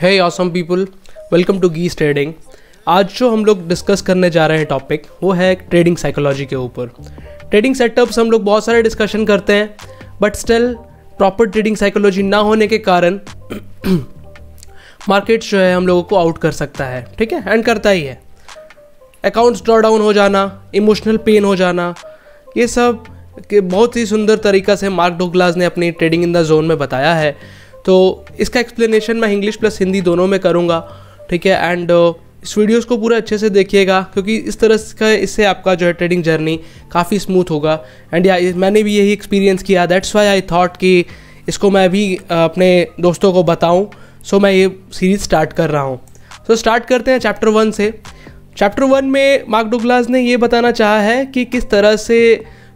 Hey awesome people, welcome to Gees trading. आज जो हम लोग डिस्कस करने जा रहे हैं टॉपिक वो है ट्रेडिंग साइकोलॉजी के ऊपर। ट्रेडिंग सेटअप्स हम लोग बहुत सारे डिस्कशन करते हैं, but still proper trading psychology ना होने के कारण मार्केट्स जो है हम लोगों को आउट कर सकता है, ठीक है, एंड करता ही है। अकाउंट्स ड्रॉ डाउन हो जाना, इमोशनल पेन हो जाना, ये सब कि बहुत ही सुंदर तरीक़ा से मार्क डुगलास ने अपनी ट्रेडिंग इन द जोन में बताया है। तो इसका एक्सप्लेनेशन मैं इंग्लिश प्लस हिंदी दोनों में करूँगा, ठीक है। एंड इस वीडियोस को पूरा अच्छे से देखिएगा, क्योंकि इस तरह का इससे आपका जो है ट्रेडिंग जर्नी काफ़ी स्मूथ होगा। एंड मैंने भी यही एक्सपीरियंस किया, दैट्स वाई आई थॉट कि इसको मैं भी अपने दोस्तों को बताऊँ। सो मैं ये सीरीज़ स्टार्ट कर रहा हूँ। सो स्टार्ट करते हैं चैप्टर 1 से। चैप्टर 1 में मार्क डुगलास ने ये बताना चाहा है कि किस तरह से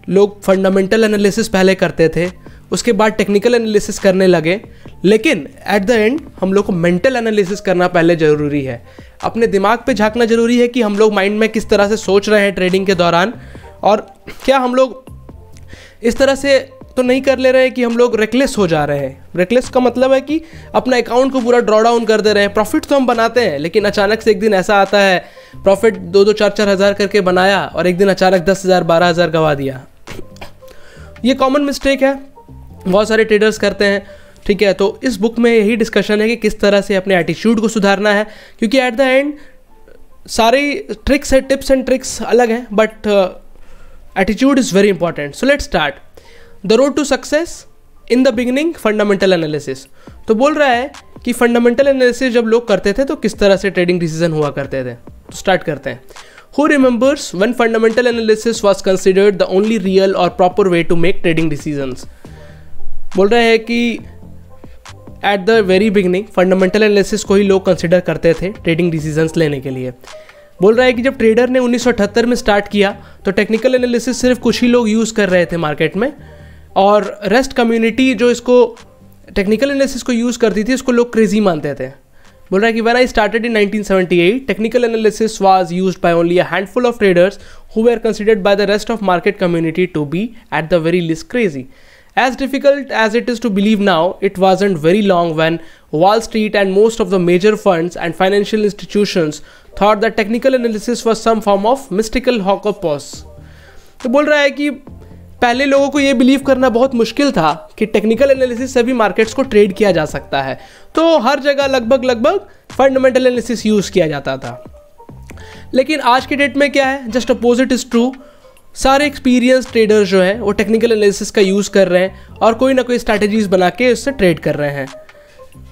लोग फंडामेंटल एनालिसिस पहले करते थे, उसके बाद टेक्निकल एनालिसिस करने लगे, लेकिन एट द एंड हम लोग को मेंटल एनालिसिस करना पहले ज़रूरी है। अपने दिमाग पे झांकना ज़रूरी है कि हम लोग माइंड में किस तरह से सोच रहे हैं ट्रेडिंग के दौरान, और क्या हम लोग इस तरह से तो नहीं कर ले रहे हैं कि हम लोग रेकलेस हो जा रहे हैं। रेकलेस का मतलब है कि अपना अकाउंट को पूरा ड्रॉ डाउन कर दे रहे हैं। प्रॉफिट तो हम बनाते हैं, लेकिन अचानक से एक दिन ऐसा आता है प्रॉफिट 2-2, 4-4 हज़ार करके बनाया और एक दिन अचानक 10,000, 12,000 गंवा दिया। ये कॉमन मिस्टेक है, बहुत सारे ट्रेडर्स करते हैं, ठीक है। तो इस बुक में यही डिस्कशन है कि किस तरह से अपने एटीट्यूड को सुधारना है, क्योंकि एट द एंड सारी ट्रिक्स है, टिप्स एंड ट्रिक्स अलग हैं, but attitude is very important. So let's start the road to success. In the beginning fundamental analysis. तो बोल रहा है कि फंडामेंटल एनालिसिस जब लोग करते थे तो किस तरह से ट्रेडिंग डिसीजन हुआ करते थे। तो स्टार्ट करते हैं। Who remembers when fundamental analysis was considered the only real or proper way to make trading decisions? बोल रहे हैं कि at the very beginning fundamental analysis को ही लोग कंसिडर करते थे ट्रेडिंग डिसीजंस लेने के लिए। बोल रहा है कि जब ट्रेडर ने 1978 में स्टार्ट किया तो टेक्निकल एनालिसिस सिर्फ कुछ ही लोग यूज़ कर रहे थे मार्केट में, और रेस्ट कम्युनिटी जो इसको टेक्निकल एनालिसिस को यूज़ करती थी इसको लोग क्रेजी मानते थे। बोल रहा है कि when I started in 1978, technical analysis was used by only a handful of traders who were considered by the rest of market community to be at the very least crazy. As difficult as it is to believe now, it wasn't very long when Wall Street and most of the major funds and financial institutions thought that technical analysis was some form of mystical hocus-pocus. तो बोल रहा है कि पहले लोगों को ये believe करना बहुत मुश्किल था कि टेक्निकल एनालिसिस से भी मार्केट्स को ट्रेड किया जा सकता है, तो हर जगह लगभग फंडामेंटल एनालिसिस यूज़ किया जाता था। लेकिन आज के डेट में क्या है, जस्ट अपोजिट इज़ ट्रू। सारे एक्सपीरियंस ट्रेडर्स जो हैं वो टेक्निकल एनालिसिस का यूज़ कर रहे हैं और कोई ना कोई स्ट्रैटेजीज बना के उससे ट्रेड कर रहे हैं,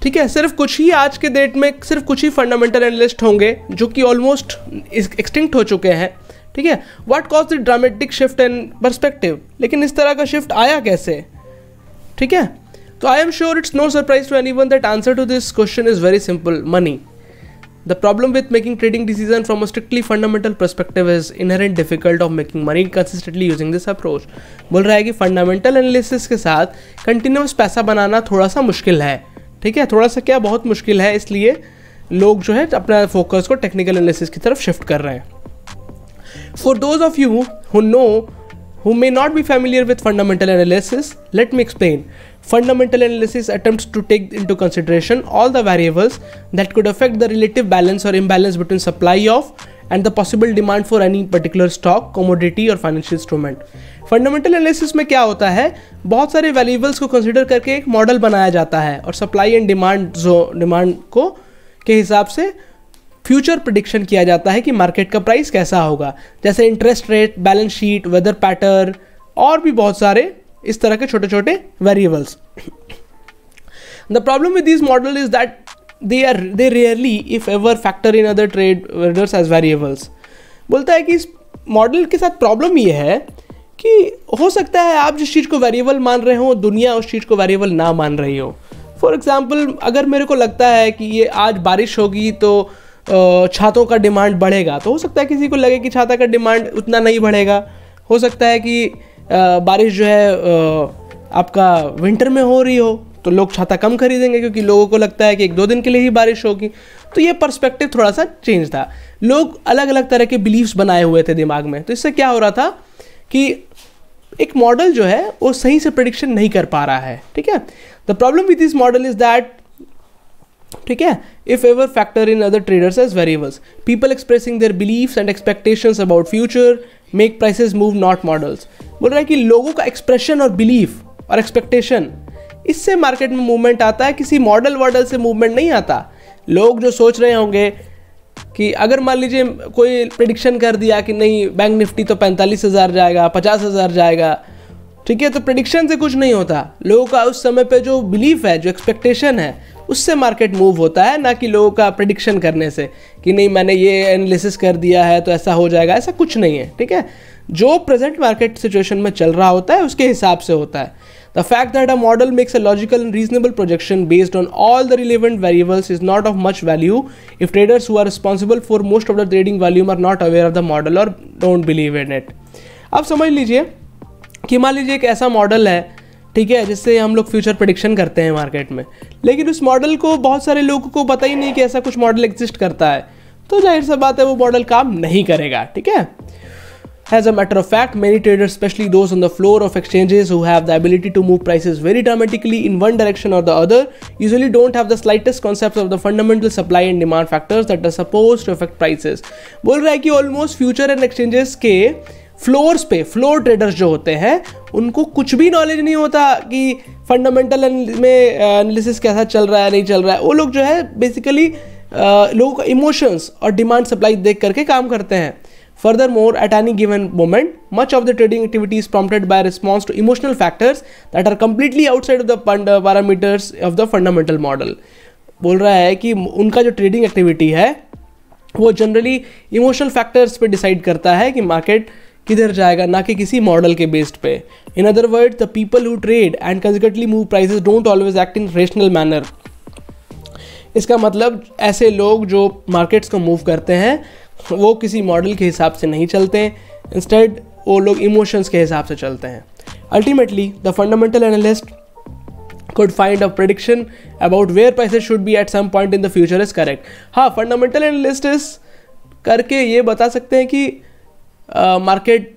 ठीक है। सिर्फ कुछ ही आज के डेट में सिर्फ कुछ ही फंडामेंटल एनालिस्ट होंगे जो कि ऑलमोस्ट एक्सटिंक्ट हो चुके हैं, ठीक है। What cause the dramatic shift in perspective. लेकिन इस तरह का शिफ्ट आया कैसे, ठीक है। तो I am sure it's no surprise to anyone that answer to this question is very simple, money. The problem with making trading decision from a strictly fundamental perspective is inherent difficult of making money consistently using this approach. बोल रहा है कि fundamental analysis के साथ continuous पैसा बनाना थोड़ा सा मुश्किल है, ठीक है। थोड़ा सा क्या, बहुत मुश्किल है, इसलिए लोग जो है अपना फोकस को टेक्निकल एनालिसिस की तरफ शिफ्ट कर रहे हैं। For those of you who may not be familiar with fundamental analysis, let me explain. Fundamental analysis attempts to take into consideration all the variables that could affect the relative balance or imbalance between supply of and the possible demand for any particular stock, commodity or financial instrument. Fundamental analysis में क्या होता है, बहुत सारे variables को consider करके एक model बनाया जाता है और supply and demand को के हिसाब से फ्यूचर प्रिडिक्शन किया जाता है कि मार्केट का प्राइस कैसा होगा, जैसे interest rate, balance sheet, weather pattern और भी बहुत सारे इस तरह के छोटे छोटे variables. The problem with this model is that they rarely if ever factor in other traders as variables. बोलता है कि इस मॉडल के साथ प्रॉब्लम ये है कि हो सकता है आप जिस चीज़ को वेरिएबल मान रहे हो दुनिया उस चीज़ को वेरिएबल ना मान रही हो। फॉर एग्जाम्पल, अगर मेरे को लगता है कि ये आज बारिश होगी तो छातों का डिमांड बढ़ेगा, तो हो सकता है किसी को लगे कि छाता का डिमांड उतना नहीं बढ़ेगा। हो सकता है कि बारिश जो है आपका विंटर में हो रही हो तो लोग छाता कम खरीदेंगे, क्योंकि लोगों को लगता है कि 1-2 दिन के लिए ही बारिश होगी। तो ये पर्सपेक्टिव थोड़ा सा चेंज था। लोग अलग अलग तरह के बिलीव्स बनाए हुए थे दिमाग में। तो इससे क्या हो रहा था कि एक मॉडल जो है वो सही से प्रेडिक्शन नहीं कर पा रहा है, ठीक है। The problem with this model is that, ठीक ठीक है, if ever factor in other traders as variables, people expressing their beliefs and expectations about future make prices move not models. बोल रहा है कि लोगों का एक्सप्रेशन और बिलीफ और एक्सपेक्टेशन, इससे मार्केट में मूवमेंट आता है, किसी मॉडल वॉडल से मूवमेंट नहीं आता। लोग जो सोच रहे होंगे कि अगर मान लीजिए कोई प्रेडिक्शन कर दिया कि नहीं बैंक निफ्टी तो 45,000 जाएगा, 50,000 जाएगा, ठीक है, तो प्रेडिक्शन से कुछ नहीं होता। लोगों का उस समय पे जो बिलीफ है, जो एक्सपेक्टेशन है, उससे मार्केट मूव होता है, ना कि लोगों का प्रेडिक्शन करने से कि नहीं मैंने ये एनालिसिस कर दिया है तो ऐसा हो जाएगा, ऐसा कुछ नहीं है। ठीक है, जो प्रेजेंट मार्केट सिचुएशन में चल रहा होता है उसके हिसाब से होता है। The fact that a model makes a logical and reasonable projection based on all the relevant variables is not of much value if traders who are responsible for most of the trading volume are not aware of the model or don't believe in it। अब समझ लीजिए कि मान लीजिए एक ऐसा model है, ठीक है, जिससे हम लोग फ्यूचर प्रेडिक्शन करते हैं मार्केट में, लेकिन उस मॉडल को बहुत सारे लोगों को पता ही नहीं कि ऐसा कुछ मॉडल एग्जिस्ट करता है, तो जाहिर सा बात है वो मॉडल काम नहीं करेगा। ठीक है, As a matter of fact, many traders, especially those on the floor of exchanges who have the ability to move prices very dramatically in one direction or the other, usually don't have the slightest concept of the fundamental supply and demand factors that are supposed to affect prices। बोल रहा है कि almost future and exchanges के floors पे, floor traders जो होते हैं, उनको कुछ भी नॉलेज नहीं होता कि फंडामेंटल में एनालिसिस कैसा चल रहा है, नहीं चल रहा है। वो लोग जो है बेसिकली लोगों का इमोशंस और डिमांड सप्लाई देख करके काम करते हैं। Furthermore, at any given moment, much of the trading activity is prompted by a response to emotional factors that are completely outside of the parameters of the fundamental model। बोल रहा है कि उनका जो ट्रेडिंग एक्टिविटी है वो generally emotional factors पे decide करता है कि मार्केट किधर जाएगा, ना कि किसी मॉडल के बेस्ड पे। इन other word, the people who trade and consequently move prices don't always act in rational manner. इसका मतलब ऐसे लोग जो मार्केट्स को मूव करते हैं वो किसी मॉडल के हिसाब से नहीं चलते हैं, इंस्टेड वो लोग इमोशंस के हिसाब से चलते हैं। Ultimately the fundamental analyst could find a prediction about where prices should be at some point in the future is correct। हाँ, फंडामेंटल एनालिसिस करके ये बता सकते हैं कि मार्केट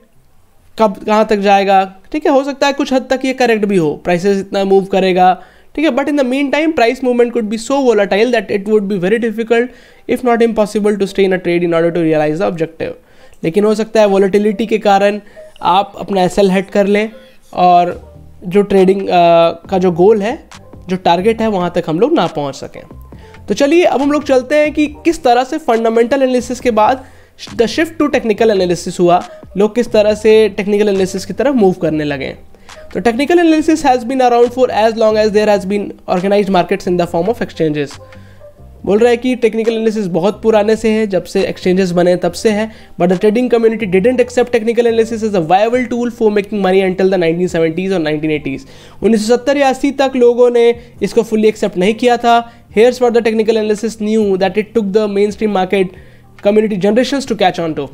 कब कहाँ तक जाएगा। ठीक है, हो सकता है कुछ हद तक ये करेक्ट भी हो, प्राइसेस इतना मूव करेगा, ठीक है, but in the meantime price movement could be so volatile that it would be very difficult if not impossible to stay in a trade in order to realise the objective. लेकिन हो सकता है volatility के कारण आप अपना SL head कर लें और जो ट्रेडिंग का जो गोल है, जो टारगेट है, वहाँ तक हम लोग ना पहुँच सकें। तो चलिए अब हम लोग चलते हैं कि किस तरह से फंडामेंटल एनालिसिस के बाद the shift to technical analysis हुआ, लोग किस तरह से टेक्निकल एनालिसिस की तरफ मूव करने लगे। तो technical analysis has been around for as long as there has been organised markets in the form of exchanges. बोल रहा है कि टेक्निकल एनालिसिस बहुत पुराने से है, जब से एक्सचेंजेस बने तब से है, but the trading community didn't accept technical analysis as a viable tool for making money until the 1970s और 1980s। 1970 या 80 तक लोगों ने इसको फुल्ली एक्सेप्ट नहीं किया था। Here's for the technical analysis new that it took the main stream market community generations to catch on to.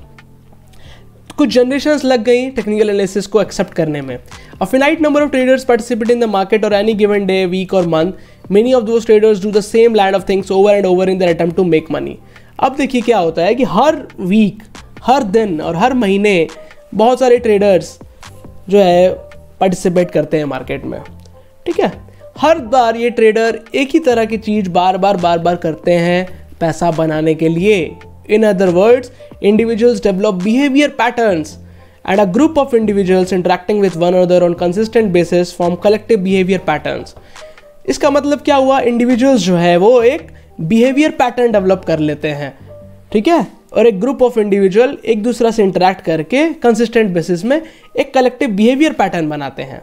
कुछ जनरेशंस लग गई टेक्निकल एनालिसिस को एक्सेप्ट करने में। A finite number of traders participate in the market or any given day, week or month. Many of those traders do the same line of things over and over in their attempt to make money। अब देखिए क्या होता है कि हर week, हर दिन और हर महीने बहुत सारे ट्रेडर्स जो है पार्टिसिपेट करते हैं मार्केट में। ठीक है, हर बार ये ट्रेडर एक ही तरह की चीज़ बार बार करते हैं पैसा बनाने के लिए। In other words, individuals develop behavior patterns and a group of individuals interacting with one another on consistent basis form collective behavior patterns। इसका मतलब क्या हुआ, इंडिविजुअल्स जो है वो एक बिहेवियर पैटर्न डेवलप कर लेते हैं, ठीक है, और एक ग्रुप ऑफ इंडिविजुअल एक दूसरा से इंटरैक्ट करके कंसिस्टेंट बेसिस में एक कलेक्टिव बिहेवियर पैटर्न बनाते हैं।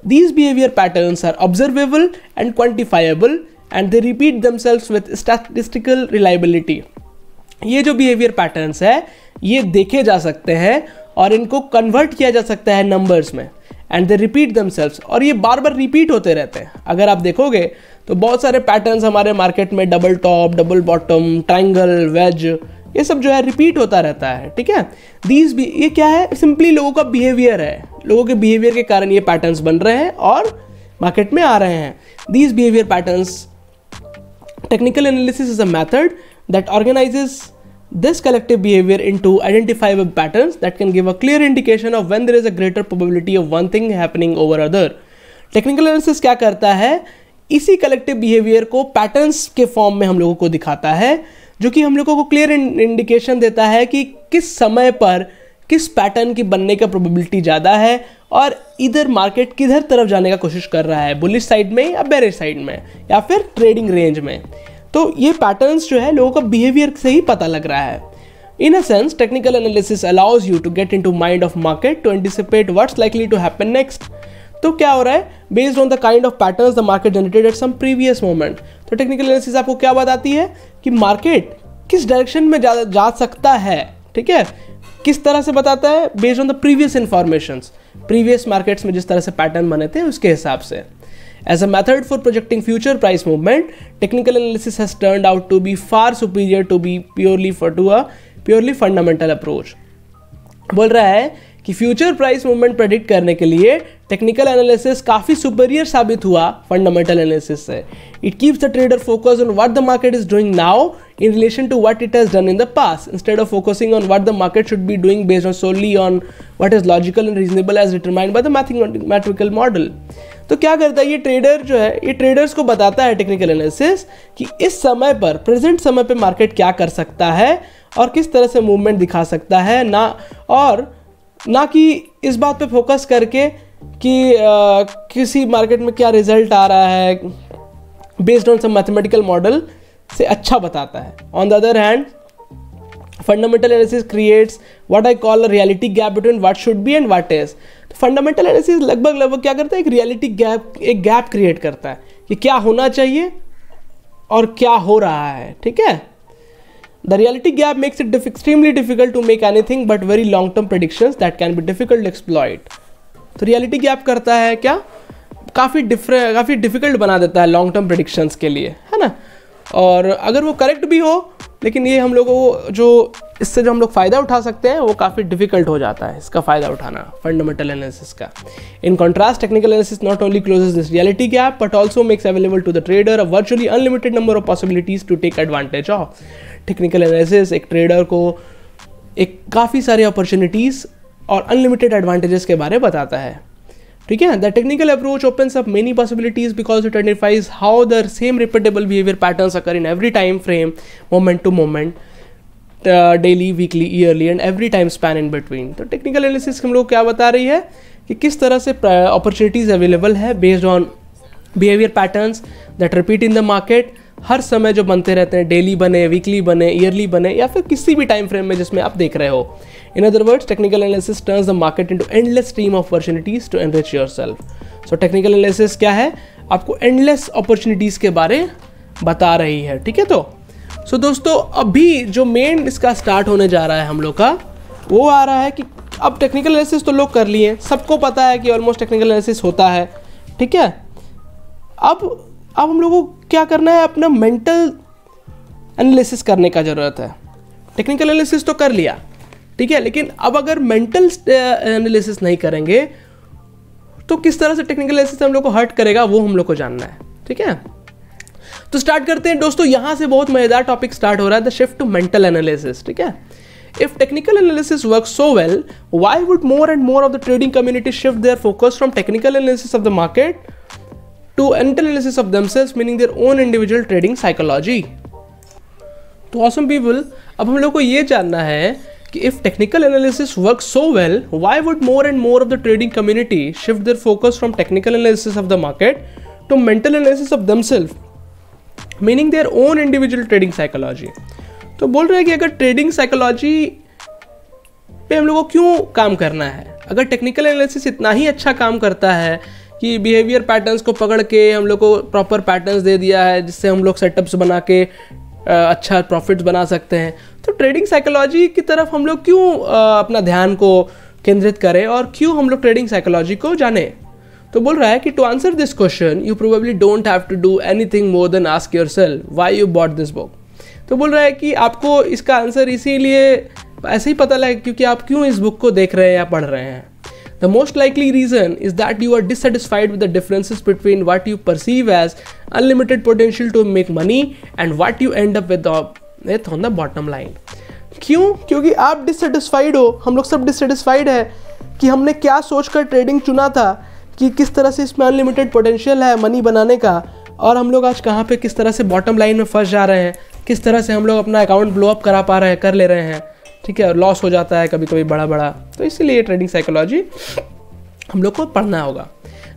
These behavior patterns are observable and quantifiable and they repeat themselves with statistical reliability। ये जो बिहेवियर पैटर्न्स है ये देखे जा सकते हैं और इनको कन्वर्ट किया जा सकता है नंबर्स में, एंड दे रिपीट दमसेल्व्स, और ये बार बार रिपीट होते रहते हैं। अगर आप देखोगे तो बहुत सारे पैटर्न्स हमारे मार्केट में double top, double bottom, triangle, wedge, ये सब जो है रिपीट होता रहता है। ठीक है, दीज भी ये क्या है, सिंपली लोगों का बिहेवियर है, लोगों के बिहेवियर के कारण ये पैटर्न्स बन रहे हैं और मार्केट में आ रहे हैं। These behaviour patterns, technical analysis is a method that organizes this collective behavior into identifiable patterns that can give a clear indication of when there is a greater probability of one thing happening over other। Technical analysis क्या करता है इसी collective behaviour को patterns के form में हम लोगों को दिखाता है, जो कि हम लोगों को क्लियर इंडिकेशन देता है कि किस समय पर किस पैटर्न की बनने का प्रोबेबिलिटी ज़्यादा है और इधर मार्केट किधर तरफ जाने का कोशिश कर रहा है, बुलिश साइड में या बेरिश साइड में या फिर ट्रेडिंग रेंज में। तो ये पैटर्न्स जो है लोगों का बिहेवियर से ही पता लग रहा है। In a sense, technical analysis allows you to get into mind of market to anticipate what's likely to happen next. तो क्या हो रहा है, based on the kind of patterns the market generated at some previous moment. तो technical analysis आपको क्या बताती है कि मार्केट किस डायरेक्शन में जा सकता है, ठीक है, किस तरह से बताता है, based on the previous informations, previous markets में जिस तरह से पैटर्न बने थे उसके हिसाब से। As a method for projecting future price movement, technical analysis has turned out to be far superior to be purely fundamental approach. बोल रहा है कि फ्यूचर प्राइस मूवमेंट प्रेडिक्ट करने के लिए टेक्निकल एनालिसिस काफ़ी सुपीरियर साबित हुआ फंडामेंटल एनालिसिस से। It keeps the trader focus on what the market is doing now in relation to what it has done in the past, instead of focusing on what the market should be doing based on solely on what is logical and reasonable as determined by the mathematical model. तो क्या करता है ये trader जो है, ये traders को बताता है टेक्निकल एनालिसिस कि इस समय पर, प्रेजेंट समय पे मार्केट क्या कर सकता है और किस तरह से मूवमेंट दिखा सकता है, ना कि इस बात पे फोकस करके कि किसी मार्केट में क्या रिजल्ट आ रहा है based on some mathematical model से अच्छा बताता है। On the other hand, fundamental analysis creates what I call a reality gap between what should be and what is. तो फंडामेंटल एनालिसिस लगभग क्या करता है, एक रियलिटी गैप, एक गैप क्रिएट करता है कि क्या होना चाहिए और क्या हो रहा है, ठीक है। The reality gap makes it extremely difficult to make anything but very long term predictions that can be difficult to exploit. तो रियलिटी गैप करता है क्या, काफ़ी डिफिकल्ट बना देता है लॉन्ग टर्म प्रेडिक्शंस के लिए, है ना। और अगर वो करेक्ट भी हो, लेकिन ये हम लोगों को जो इससे जो हम लोग फ़ायदा उठा सकते हैं वो काफ़ी डिफिकल्ट हो जाता है इसका फ़ायदा उठाना फंडामेंटल एनालिसिस का। In contrast, technical analysis not only closes this reality gap but also makes available to the trader a virtually unlimited number of possibilities to take advantage of. Technical analysis एक trader को एक काफ़ी सारी opportunities और unlimited advantages के बारे में बताता है, ठीक है। The technical approach opens up many possibilities because it identifies how the same repeatable behavior patterns occur in every time frame, moment to moment, daily, weekly, yearly and every time span in between. तो technical analysis हम लोग क्या बता रही है कि किस तरह से अपॉर्चुनिटीज़ अवेलेबल है based on behaviour patterns that repeat in the market, हर समय जो बनते रहते हैं, डेली बने, वीकली बने, ईयरली बने या फिर किसी भी टाइम फ्रेम में जिसमें आप देख रहे हो। In other words, technical analysis turns the market into endless stream of opportunities to enrich yourself. So technical analysis क्या है, आपको endless opportunities के बारे बता रही है, ठीक है। तो दोस्तों अभी जो मेन इसका स्टार्ट होने जा रहा है हम लोग का, वो आ रहा है कि अब टेक्निकल एनालिसिस तो लोग कर लिए, सबको पता है कि ऑलमोस्ट टेक्निकल एनालिसिस होता है, ठीक है। अब हम लोगों को क्या करना है, अपना मेंटल एनालिसिस करने का ज़रूरत है। टेक्निकल एनालिसिस तो कर लिया, ठीक है, लेकिन अब अगर मेंटल एनालिसिस नहीं करेंगे तो किस तरह से टेक्निकल एनालिसिस हम लोग को हर्ट करेगा वो हम लोग को जानना है, ठीक है। तो स्टार्ट करते हैं दोस्तों, यहाँ से बहुत मजेदार टॉपिक स्टार्ट हो रहा है, the shift to mental analysis, ठीक है। If technical analysis work so well, why would more and more of the trading community shift their focus from technical analysis of the market to mental analysis of themselves, meaning their own individual trading psychology. तो awesome people, अब हम लोग को ये जानना है कि if technical analysis works so well, why would more and more of the trading community shift their focus from technical analysis of the market to mental analysis of themselves, meaning their own individual trading psychology. तो बोल रहे हैं कि अगर trading psychology पे हम लोग को क्यों काम करना है, अगर technical analysis इतना ही अच्छा काम करता है कि बिहेवियर पैटर्न्स को पकड़ के हम लोग को प्रॉपर पैटर्न्स दे दिया है जिससे हम लोग सेटअप्स बना के अच्छा प्रॉफिट्स बना सकते हैं, तो ट्रेडिंग साइकोलॉजी की तरफ हम लोग क्यों अपना ध्यान को केंद्रित करें और क्यों हम लोग ट्रेडिंग साइकोलॉजी को जाने। तो बोल रहा है कि to answer this question you probably don't have to do anything more than ask yourself why you bought this book. तो बोल रहा है कि आपको इसका आंसर इसीलिए ऐसे ही पता लगे क्योंकि आप क्यों इस बुक को देख रहे हैं या पढ़ रहे हैं। The most likely reason is that you are dissatisfied with the differences between what you perceive as unlimited potential to make money and what you end up with on the bottom line. क्यों? क्योंकि आप dissatisfied हो, हम लोग सब dissatisfied है कि हमने क्या सोचकर ट्रेडिंग चुना था कि किस तरह से इसमें अनलिमिटेड पोटेंशियल है मनी बनाने का, और हम लोग आज कहाँ पे किस तरह से बॉटम लाइन में फंस जा रहे हैं, किस तरह से हम लोग अपना अकाउंट ब्लो अप कर ले रहे हैं, ठीक है, और लॉस हो जाता है कभी कभी बड़ा। तो इसीलिए ट्रेडिंग साइकोलॉजी हम लोग को पढ़ना होगा।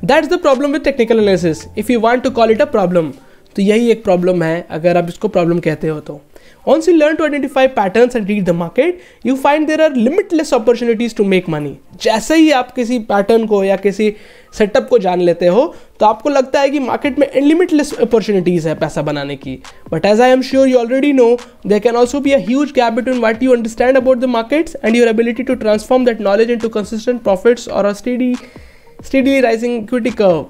That's the problem with technical analysis, if you want to call it a problem. तो यही एक प्रॉब्लम है अगर आप इसको प्रॉब्लम कहते हो तो। Once you learn to identify patterns and read the market, you find there are limitless opportunities to make money. जैसे ही आप किसी पैटर्न को या किसी सेटअप को जान लेते हो तो आपको लगता है कि मार्केट में limitless opportunities है पैसा बनाने की। But as I am sure you already know, there can also be a huge gap between what you understand about the markets and your ability to transform that knowledge into consistent profits or a steadily rising equity curve.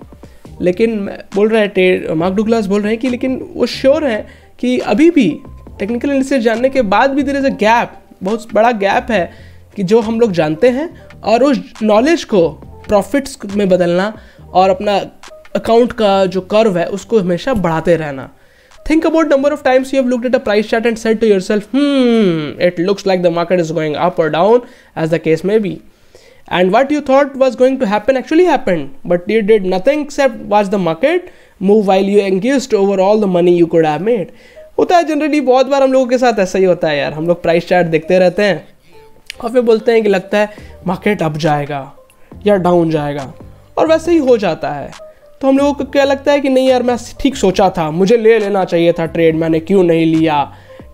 लेकिन बोल रहे हैं mark डुगलास बोल रहे हैं कि लेकिन वो श्योर है कि अभी भी टेक्निकल एनालिसिस जानने के बाद भी देयर इज अ गैप, बहुत बड़ा गैप है कि जो हम लोग जानते हैं और उस नॉलेज को प्रॉफिट्स में बदलना और अपना अकाउंट का जो कर्व है उसको हमेशा बढ़ाते रहना। Think about number of times you have looked at a price chart and said to yourself it looks like the market is going up और down as the case may be, and what you thought was going to happen actually happened, but you did nothing except watch the market move while you engaged over all the money you could have made. होता है generally, बहुत बार हम लोगों के साथ ऐसा ही होता है यार। हम लोग प्राइस चार्ट देखते रहते हैं और फिर बोलते हैं कि लगता है मार्केट अप जाएगा या डाउन जाएगा, और वैसे ही हो जाता है। तो हम लोगों को क्या लगता है कि नहीं यार मैं ठीक सोचा था, मुझे ले लेना चाहिए था ट्रेड, मैंने क्यों नहीं लिया,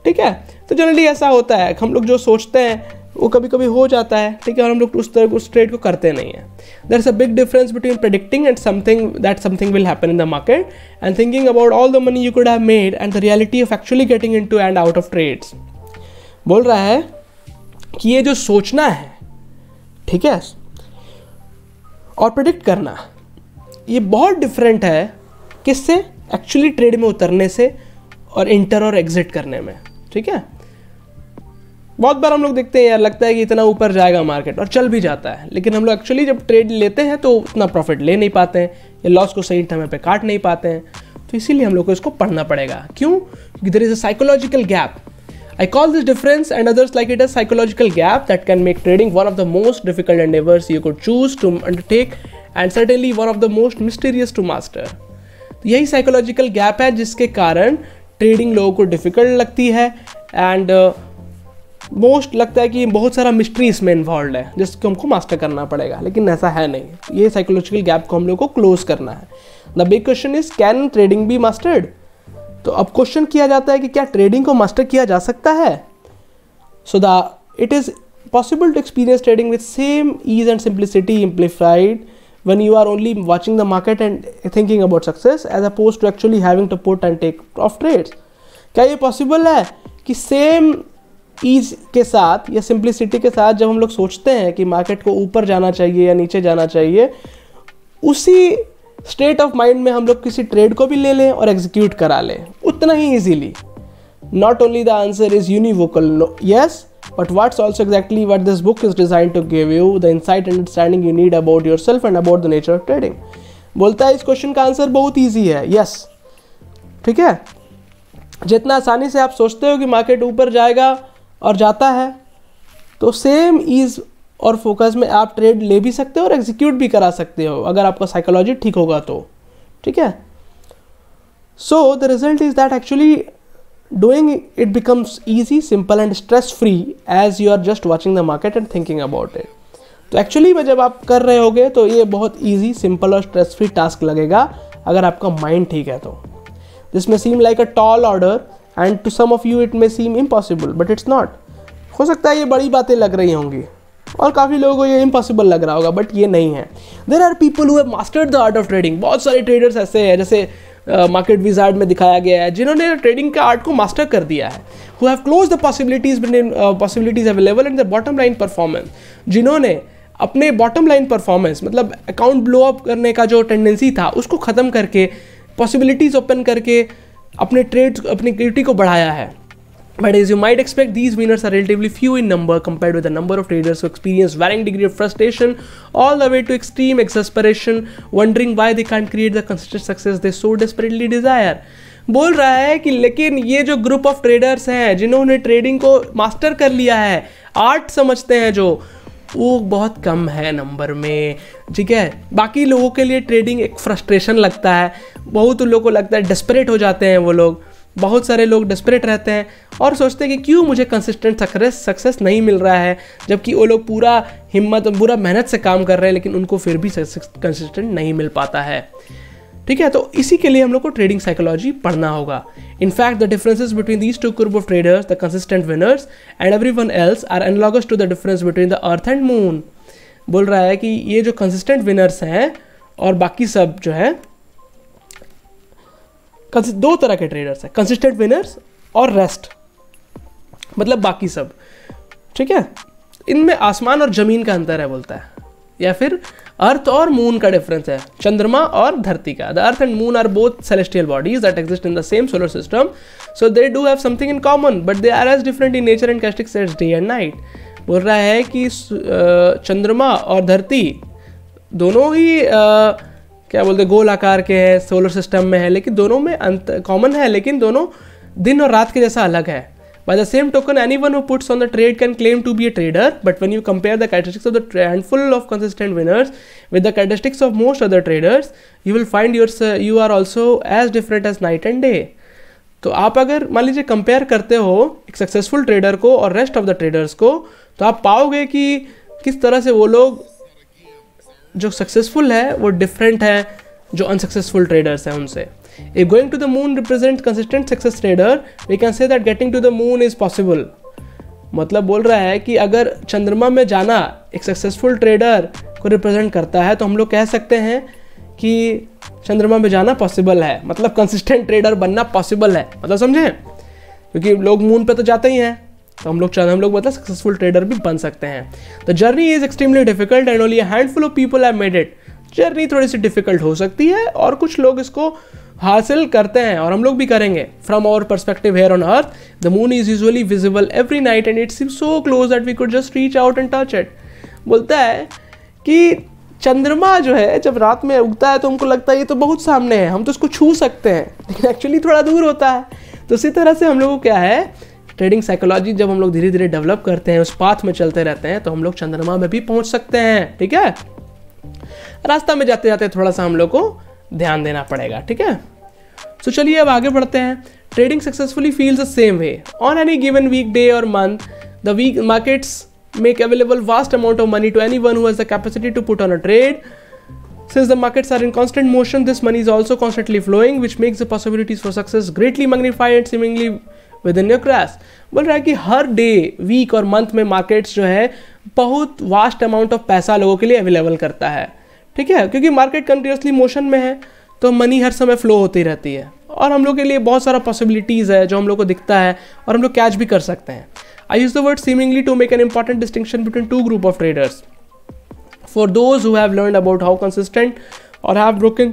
ठीक है। तो जनरली ऐसा होता है, हम लोग जो सोचते हैं वो कभी कभी हो जाता है, ठीक है, और हम लोग उस ट्रेड को करते नहीं हैं। There is a big difference between predicting and something will happen in the market and thinking about all the money you could have made and the reality of actually getting into and out of trades. बोल रहा है कि ये जो सोचना है, ठीक है, और प्रेडिक्ट करना, ये बहुत डिफरेंट है किससे, एक्चुअली ट्रेड में उतरने से और इंटर और एग्जिट करने में, ठीक है। बहुत बार हम लोग देखते हैं यार, लगता है कि इतना ऊपर जाएगा मार्केट और चल भी जाता है, लेकिन हम लोग एक्चुअली जब ट्रेड लेते हैं तो उतना प्रॉफिट ले नहीं पाते हैं या लॉस को सही टाइम पे काट नहीं पाते हैं। तो इसीलिए हम लोग को इसको पढ़ना पड़ेगा। क्यों? क्योंकि there is a psychological gap. I call this difference and others like it a psychological gap that can make trading one of the most difficult endeavors you could choose to undertake and certainly one of the most mysterious to master. तो यही psychological gap है जिसके कारण trading लोगों को difficult लगती है and most लगता है कि बहुत सारा मिस्ट्री इसमें इन्वॉल्व है जिसको हमको मास्टर करना पड़ेगा, लेकिन ऐसा है नहीं। ये साइकोलॉजिकल गैप को हम लोग को क्लोज करना है। The big question is can trading be mastered. तो अब क्वेश्चन किया जाता है कि क्या ट्रेडिंग को मास्टर किया जा सकता है। So the it is possible to experience trading with same ease and simplicity amplified when you are only watching the market and thinking about success as opposed to actually having to put and take off trades। क्या ये possible है कि same ease के साथ या simplicity के साथ जब हम लोग सोचते हैं कि मार्केट को ऊपर जाना चाहिए या नीचे जाना चाहिए, उसी स्टेट ऑफ माइंड में हम लोग किसी ट्रेड को भी ले लें और एग्जीक्यूट करा लें उतना ही easily? Not only the answer is univocal yes, but what's also exactly what this book is designed to give you the insight and understanding you need about yourself and about the nature of trading। बोलता है इस question का answer बहुत easy है, yes, ठीक है। जितना आसानी से आप सोचते हो कि मार्केट ऊपर जाएगा और जाता है, तो सेम ईज और फोकस में आप ट्रेड ले भी सकते हो और एग्जीक्यूट भी करा सकते हो अगर आपका साइकोलॉजी ठीक होगा तो, ठीक है। So the result is that actually doing it becomes easy, simple and stress free as you are just watching the market and thinking about it। तो एक्चुअली में जब आप कर रहे होगे तो ये बहुत easy, simple और stress free टास्क लगेगा अगर आपका माइंड ठीक है तो। This may seem like a tall order and to some of you it may seem impossible but it's not। हो सकता है ये बड़ी बातें लग रही होंगी और काफ़ी लोगों को ये इम्पॉसिबल लग रहा होगा, बट ये नहीं है। There are people who have mastered the art of trading। बहुत सारे ट्रेडर्स ऐसे हैं, जैसे मार्केट विजार्ड में दिखाया गया है, जिन्होंने ट्रेडिंग का आर्ट को मास्टर कर दिया है। Who have close the possibilities available in the bottom line performance. जिन्होंने अपने बॉटम लाइन परफॉर्मेंस मतलब अकाउंट ब्लो अप करने का जो टेंडेंसी था उसको ख़त्म करके पॉसिबिलिटीज़ ओपन करके अपने ट्रेड्स, अपनी एक्टिविटी को बढ़ाया है। But as you might expect, these winners are relatively few in number compared with the number of traders who experience varying degree of frustration all the way to extreme exasperation, wondering why they can't create the consistent success they so desperately desire। बोल रहा है कि लेकिन ये जो group of traders हैं जिन्होंने trading को मास्टर कर लिया है, आर्ट समझते हैं, जो वो बहुत कम है नंबर में, ठीक है। बाकी लोगों के लिए ट्रेडिंग एक फ्रस्ट्रेशन लगता है, बहुत लोगों को लगता है, डेस्परेट हो जाते हैं वो लोग, बहुत सारे लोग डेस्परेट रहते हैं और सोचते हैं कि क्यों मुझे कंसिस्टेंट सक्सेस नहीं मिल रहा है, जबकि वो लोग पूरा हिम्मत पूरा मेहनत से काम कर रहे हैं लेकिन उनको फिर भी कंसिस्टेंट नहीं मिल पाता है, ठीक है। तो इसी के लिए हम लोग को ट्रेडिंग साइकोलॉजी पढ़ना होगा। In fact the differences between these two group of traders, the consistent winners and everyone else, are analogous to the difference between the earth and moon. बोल रहा है कि ये जो कंसिस्टेंट विनर्स हैं और बाकी सब जो है, दो तरह के ट्रेडर्स हैं, कंसिस्टेंट विनर्स और रेस्ट, मतलब बाकी सब, ठीक है। इनमें आसमान और जमीन का अंतर है बोलता है, या फिर अर्थ और मून का डिफरेंस है, चंद्रमा और धरती का। The earth and moon are both celestial bodies that exist in the same solar system, so they do have something in common but they are as different in nature and characteristics as day and night. बोल रहा है कि चंद्रमा और धरती दोनों ही क्या बोलते हैं, गोल आकार के हैं, सोलर सिस्टम में है, लेकिन दोनों में कॉमन है, लेकिन दोनों दिन और रात के जैसा अलग है। By the same token, anyone who puts on the trade can claim to be a trader, but when you compare the characteristics of the handful of consistent winners with the characteristics of most other traders, you will find you are also as different as night and day. तो आप अगर मान लीजिए compare करते हो एक successful trader को और रेस्ट ऑफ द ट्रेडर्स को, तो आप पाओगे कि किस तरह से वो लोग जो सक्सेसफुल है वो डिफरेंट है जो अनसक्सेसफुल ट्रेडर्स हैं उनसे। If going to the moon represents consistent success trader, we can say that getting to the moon is possible. मतलब बोल रहा है कि अगर चंद्रमा में जाना एक सक्सेसफुल ट्रेडर को रिप्रेजेंट करता है तो हम लोग कह सकते हैं कि चंद्रमा में जाना पॉसिबल है, मतलब कंसिस्टेंट ट्रेडर बनना पॉसिबल है, मतलब समझे, क्योंकि लोग मून पे तो जाते ही हैं, तो हम लोग मतलब सक्सेसफुल ट्रेडर भी बन सकते हैं। The journey is extremely difficult and only a handful of people have made it. Journey थोड़ी सी डिफिकल्ट हो सकती है और कुछ लोग इसको हासिल करते हैं और हम लोग भी करेंगे। From our perspective here on earth, the moon is usually visible every night and it seems so close that we could just reach out and touch it. बोलता है कि चंद्रमा जो है जब रात में उगता है तो हमको लगता है ये तो बहुत सामने है, हम तो उसको छू सकते हैं, लेकिन एक्चुअली थोड़ा दूर होता है। तो इसी तरह से हम लोगों को क्या है, ट्रेडिंग साइकोलॉजी जब हम लोग धीरे धीरे डेवलप करते हैं, उस पाथ में चलते रहते हैं, तो हम लोग चंद्रमा में भी पहुंच सकते हैं, ठीक है। रास्ता में जाते जाते थोड़ा सा हम लोग को ध्यान देना पड़ेगा, ठीक है। तो चलिए अब आगे बढ़ते हैं। Trading successfully feels the same way on any given weekday और month. The week markets make available vast amount of money to anyone who has the capacity to put on a trade. Since the markets are in constant motion, this money is also constantly flowing, which makes the possibilities for success greatly magnified and seemingly within your grasp. बोल रहा है कि हर day, week और month में markets जो है बहुत vast amount of पैसा लोगों के लिए अवेलेबल करता है, ठीक है, क्योंकि मार्केट कंटिन्यूसली मोशन में है तो मनी हर समय फ्लो होती रहती है और हम लोग के लिए बहुत सारा पॉसिबिलिटीज़ है जो हम लोग को दिखता है और हम लोग कैच भी कर सकते हैं। I use the word seemingly to make an important distinction between two group of traders. For those who have learned about how consistent or have broken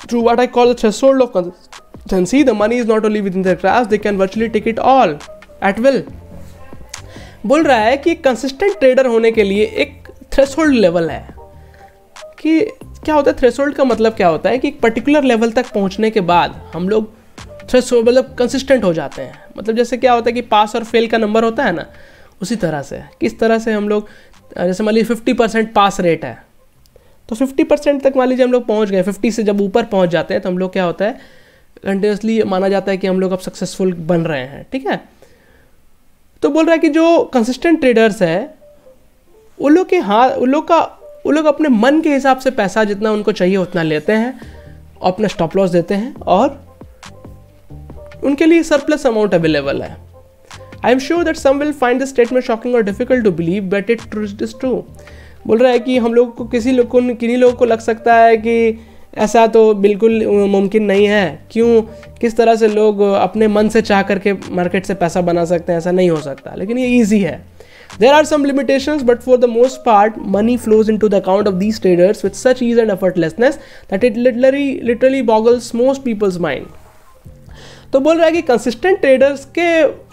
through what I call the threshold of consistency, the money is not only within their grasp, they can virtually take it all at will. बोल रहा है कि consistent trader होने के लिए एक threshold level है। कि क्या होता है थ्रेशोल्ड का मतलब क्या होता है कि एक पर्टिकुलर लेवल तक पहुंचने के बाद हम लोग थ्रेशोल्ड मतलब कंसिस्टेंट हो जाते हैं। मतलब जैसे क्या होता है कि पास और फेल का नंबर होता है ना, उसी तरह से किस तरह से हम लोग, जैसे मान लीजिए 50% पास रेट है तो 50% तक मान लीजिए हम लोग पहुंच गए, 50 से जब ऊपर पहुंच जाते हैं तो हम लोग क्या होता है कंटिन्यूसली माना जाता है कि हम लोग अब सक्सेसफुल बन रहे हैं, ठीक है। तो बोल रहा है कि जो कंसिस्टेंट ट्रेडर्स है उन लोग के वो लोग अपने मन के हिसाब से पैसा जितना उनको चाहिए उतना लेते हैं और अपना स्टॉप लॉस देते हैं और उनके लिए सरप्लस अमाउंट अवेलेबल है। I am sure that some will find this statement shocking और difficult to believe but it is true. बोल रहा है कि हम लोग को किन्हीं लोगों को लग सकता है कि ऐसा तो बिल्कुल मुमकिन नहीं है, क्यों, किस तरह से लोग अपने मन से चाह करके मार्केट से पैसा बना सकते हैं, ऐसा नहीं हो सकता, लेकिन ये ईजी है। There are some limitations, but for the most part, money flows into the account of these traders with such ease and effortlessness that it literally boggles most people's mind. तो बोल रहा है कि कंसिस्टेंट ट्रेडर्स के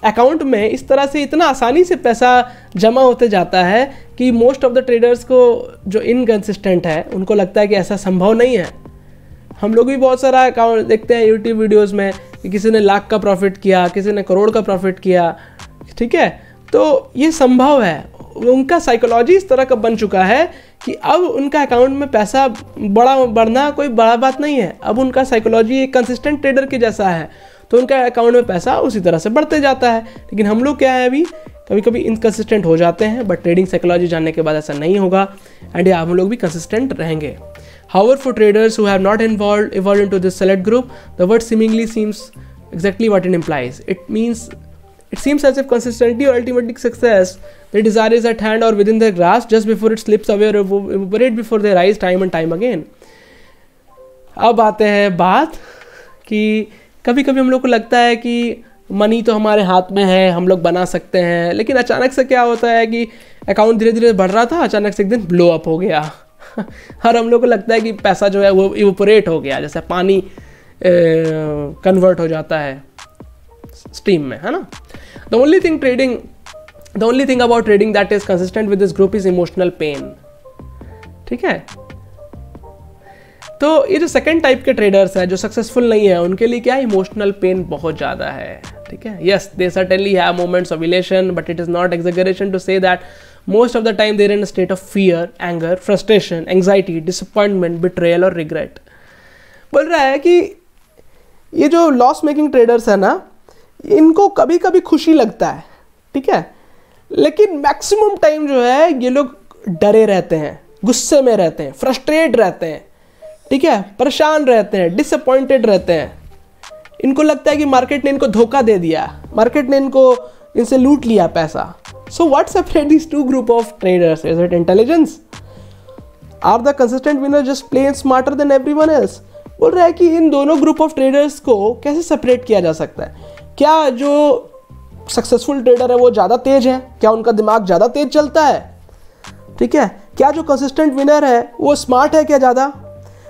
account में इस तरह से इतना आसानी से पैसा जमा होते जाता है कि मोस्ट ऑफ द ट्रेडर्स को जो इनकंसिस्टेंट है उनको लगता है कि ऐसा संभव नहीं है। हम लोग भी बहुत सारा अकाउंट देखते हैं यूट्यूब वीडियोज़ में कि किसी ने लाख का प्रॉफिट किया, किसी ने करोड़ का प्रॉफिट किया, ठीक है। तो ये संभव है उनका साइकोलॉजी इस तरह का बन चुका है कि अब उनका अकाउंट में पैसा बढ़ना कोई बड़ा बात नहीं है। अब उनका साइकोलॉजी एक कंसिस्टेंट ट्रेडर के जैसा है, तो उनका अकाउंट में पैसा उसी तरह से बढ़ते जाता है। लेकिन हम लोग क्या है, अभी कभी कभी इनकंसिस्टेंट हो जाते हैं, बट ट्रेडिंग साइकोलॉजी जानने के बाद ऐसा नहीं होगा, एंड हम लोग भी कंसिस्टेंट रहेंगे। However, for traders who have not evolved into this select group, the word seemingly seems exactly what it implies. It seems as if consistency or ultimately success, the desire is at hand or within their grasp just before it slips away or evaporate before their eyes time and time again. अब आते हैं बात कि कभी कभी हम लोग को लगता है कि मनी तो हमारे हाथ में है, हम लोग बना सकते हैं, लेकिन अचानक से क्या होता है कि अकाउंट धीरे धीरे बढ़ रहा था, अचानक से एक दिन ब्लो अप हो गया और हम लोग को लगता है कि पैसा जो है वो इवोपोरेट हो गया, जैसे पानी कन्वर्ट हो जाता है स्टीम में, है ना। The only thing about trading that is consistent with this group is emotional pain. ठीक है, तो ये जो सेकंड टाइप के ट्रेडर्स हैं जो सक्सेसफुल नहीं है, उनके लिए क्या इमोशनल पेन बहुत ज़्यादा है। ठीक है, yes they certainly have moments of elation, but it is not exaggeration to say that most of the time they're in a state of fear, anger, frustration, anxiety, disappointment, betrayal और regret। बोल रहा है कि ये जो loss making traders है ना, इनको कभी कभी खुशी लगता है, ठीक है, लेकिन मैक्सिमम टाइम जो है ये लोग डरे रहते हैं, गुस्से में रहते हैं, फ्रस्ट्रेट रहते हैं, ठीक है, परेशान रहते हैं, डिसअपॉइंटेड रहते हैं। इनको लगता है कि मार्केट ने इनको धोखा दे दिया, मार्केट ने इनसे लूट लिया पैसा। So what separates these two group of traders? Is it intelligence? Are the consistent winners just plain smarter than everyone else? बोल रहा है कि इन दोनों ग्रुप ऑफ ट्रेडर्स को कैसे सेपरेट किया जा सकता है। क्या जो सक्सेसफुल ट्रेडर है वो ज़्यादा तेज है? क्या उनका दिमाग ज़्यादा तेज चलता है? ठीक है, क्या जो कंसिस्टेंट विनर है वो स्मार्ट है क्या ज़्यादा?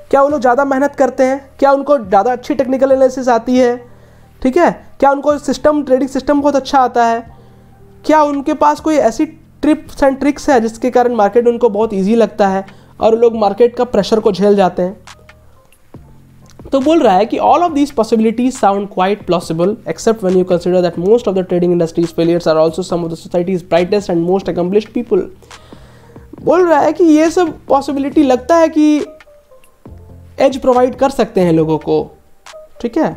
क्या वो लोग ज़्यादा मेहनत करते हैं? क्या उनको ज़्यादा अच्छी टेक्निकल एनालिसिस आती है? ठीक है, क्या उनको ट्रेडिंग सिस्टम बहुत अच्छा आता है? क्या उनके पास कोई ऐसी ट्रिप्स एंड ट्रिक्स है जिसके कारण मार्केट उनको बहुत इजी लगता है और लोग मार्केट का प्रेशर को झेल जाते हैं? तो बोल रहा है कि all of these possibilities sound quite plausible except when you consider that most of the trading industry's failures are also some of the society's brightest and most accomplished people. बोल रहा है कि ये सब पॉसिबिलिटी लगता है कि एज प्रोवाइड कर सकते हैं लोगों को, ठीक है,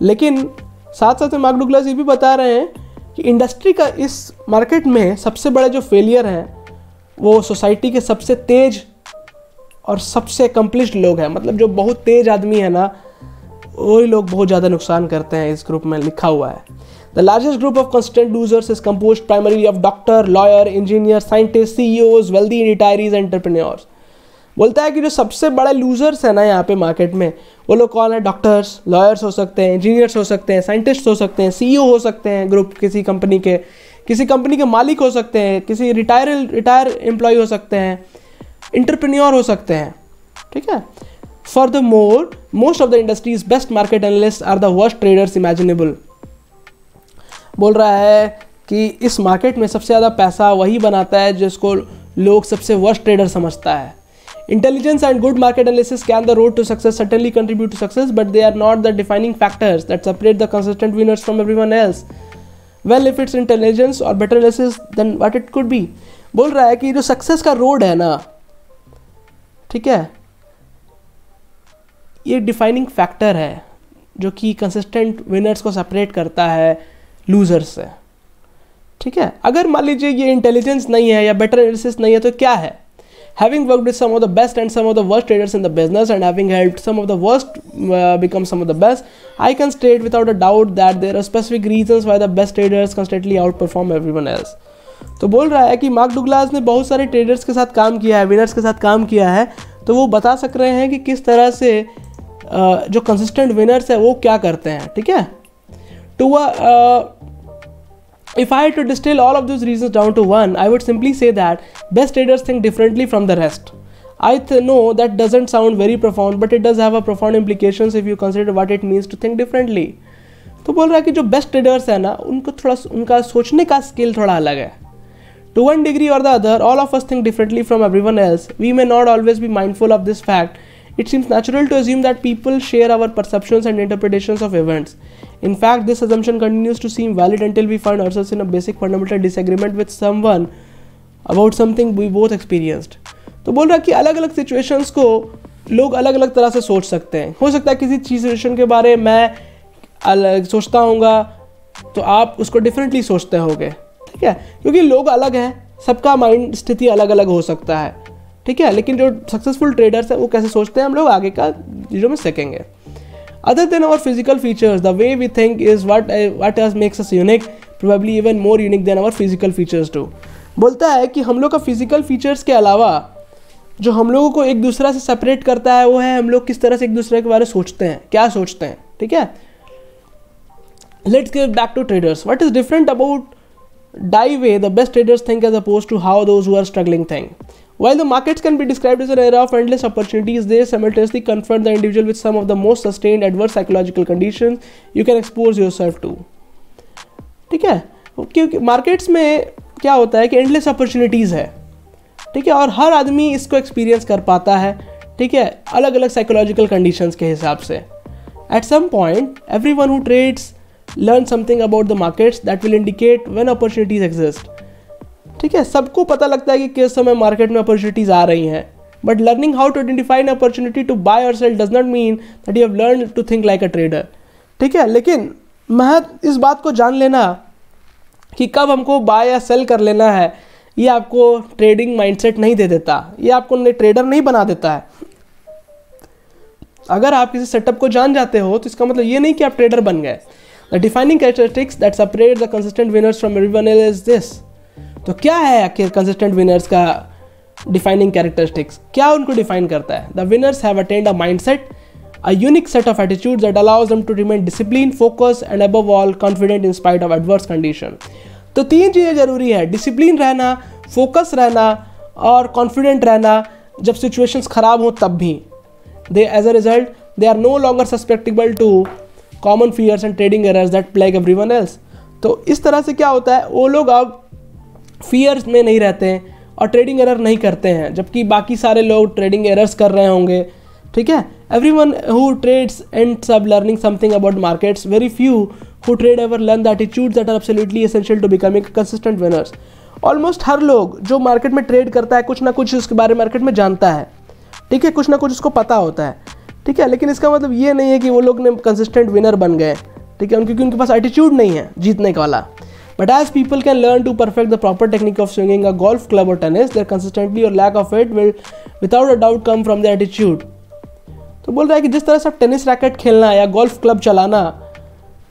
लेकिन साथ साथ में मार्क डुगलास ये भी बता रहे हैं कि इंडस्ट्री का इस मार्केट में सबसे बड़े जो फेलियर हैं वो सोसाइटी के सबसे तेज और सबसे अकम्प्लिश्ड लोग हैं। मतलब जो बहुत तेज आदमी है ना, वही लोग बहुत ज़्यादा नुकसान करते हैं। इस ग्रुप में लिखा हुआ है the largest group of constant losers is composed primarily of doctor, lawyer, engineer, scientist, CEOs, wealthy retirees, entrepreneurs. बोलता है कि जो सबसे बड़े लूजर्स हैं ना यहाँ पे मार्केट में, वो लोग कौन है? डॉक्टर्स, लॉयर्स हो सकते हैं, इंजीनियर्स हो सकते हैं, साइंटिस्ट हो सकते हैं, सीईओ हो सकते हैं ग्रुप किसी कंपनी के मालिक हो सकते हैं, किसी रिटायर एम्प्लॉय हो सकते हैं, एंटरप्रेन्योर हो सकते हैं, ठीक है। Furthermore most of the industry's best market analyst are the worst traders imaginable. बोल रहा है कि इस मार्केट में सबसे ज़्यादा पैसा वही बनाता है जिसको लोग सबसे वर्स्ट ट्रेडर समझता है। Intelligence and good market analysis can the road to success certainly contribute to success, but they are not the defining factors that separate the consistent winners from everyone else. Well, if it's intelligence or better analysis, then what it could be? बोल रहा है कि जो success का road है ना, ठीक है, ये डिफाइनिंग फैक्टर है जो कि कंसिस्टेंट विनर्स को सेपरेट करता है लूजर्स से, ठीक है। अगर मान लीजिए ये इंटेलिजेंस नहीं है या बेटर एनालिसिस नहीं है तो क्या है? Having worked with some of the best and some of the worst traders in the business and having helped some of the worst become some of the best, I can state without a doubt that there are specific reasons why the best traders constantly outperform everyone else. तो बोल रहा है कि mark डुगलास ने बहुत सारे traders के साथ काम किया है, विनर्स के साथ काम किया है, तो वो बता सक रहे हैं कि किस तरह से जो कंसिस्टेंट विनर्स है वो क्या करते हैं, ठीक है। If I had to distill all of those reasons down to one, I would simply say that best traders think differently from the rest. I know that doesn't sound very profound, but it does have a profound implications if you consider what it means to think differently. तो बोल रहा है कि जो best traders है ना, उनको थोड़ा उनका सोचने का स्किल थोड़ा अलग है। To one degree or the other, all of us think differently from everyone else. We may not always be mindful of this fact. It seems natural to assume that people share our perceptions and interpretations of events. In fact, this assumption continues to seem valid until we find ourselves in a basic fundamental disagreement with someone about something we both experienced. तो बोल रहा है कि अलग अलग situations को लोग अलग अलग तरह से सोच सकते हैं। हो सकता है किसी सिचुएशन के बारे में मैं अलग सोचता हूँगा तो आप उसको डिफरेंटली सोचते होगे, ठीक है, क्योंकि लोग अलग हैं, सबका माइंड स्थिति अलग अलग हो सकता है, ठीक है। लेकिन जो सक्सेसफुल ट्रेडर्स हैं वो कैसे सोचते हैं हम लोग आगे का वीडियो में सीखेंगे। Other than our physical features the way we think is what makes us unique, probably even more unique than our physical features too. बोलता है कि हम लोग का फिजिकल फीचर्स के अलावा जो हम लोगों को एक दूसरे से सेपरेट करता है वो है हम लोग किस तरह से एक दूसरे के बारे में सोचते हैं, क्या सोचते हैं, ठीक है। Let's get back to traders. What is different about die way the best traders think as opposed to how those who are struggling think? While the markets can be described as an era of endless opportunities, they simultaneously confront the individual with some of the most sustained adverse psychological conditions you can expose yourself to. ठीक है, क्योंकि markets में क्या होता है कि endless opportunities है, ठीक है, और हर आदमी इसको एक्सपीरियंस कर पाता है, ठीक है, अलग अलग साइकोलॉजिकल कंडीशंस के हिसाब से। At some point everyone who trades learn something about the markets that will indicate when opportunities exist, ठीक है। सबको पता लगता है कि किस समय मार्केट में अपॉर्चुनिटीज आ रही हैं, but learning how to identify an opportunity to buy और sell does not mean that you have learn to think like a trader, ठीक है। लेकिन महज इस बात को जान लेना कि कब हमको बाय या सेल कर लेना है ये आपको ट्रेडिंग माइंडसेट नहीं दे देता, ये आपको ट्रेडर नहीं बना देता है। अगर आप किसी सेटअप को जान जाते हो तो इसका मतलब ये नहीं कि आप ट्रेडर बन गए। The defining characteristics that separate the consistent winners from everyone else is this. तो क्या है आखिर consistent winners का defining characteristics? क्या उनको define करता है? The winners have attained a mindset, a unique set of attitudes that allows them to remain disciplined, focused, and above all confident in spite of adverse condition. तो तीन चीज़ें जरूरी है, डिसिप्लिन रहना, फोकस रहना और कॉन्फिडेंट रहना जब सिचुएशंस खराब हो तब भी। As a result, they are no longer susceptible to common fears and trading errors that plague everyone else. तो इस तरह से क्या होता है, वो लोग अब फियर्स में नहीं रहते हैं और ट्रेडिंग एरर नहीं करते हैं, जबकि बाकी सारे लोग ट्रेडिंग एरर्स कर रहे होंगे, ठीक है। Everyone who trades ends up learning something about markets, very few who trade ever learn the attitudes that are absolutely essential to becoming consistent winners. Almost हर लोग जो मार्केट में ट्रेड करता है कुछ ना कुछ उसके बारे में मार्केट में जानता है, ठीक है, कुछ ना कुछ उसको पता होता है, ठीक है। लेकिन इसका मतलब ये नहीं है कि वो लोग ने कंसिस्टेंट विनर बन गए, ठीक है, क्योंकि उनके पास एटीट्यूड नहीं है जीतने का वाला। But as people can learn to perfect the proper technique of swinging a golf club or tennis, their consistently or lack of it will without a doubt come from the attitude. तो बोल रहा है कि जिस तरह से आप tennis racket खेलना या गोल्फ क्लब चलाना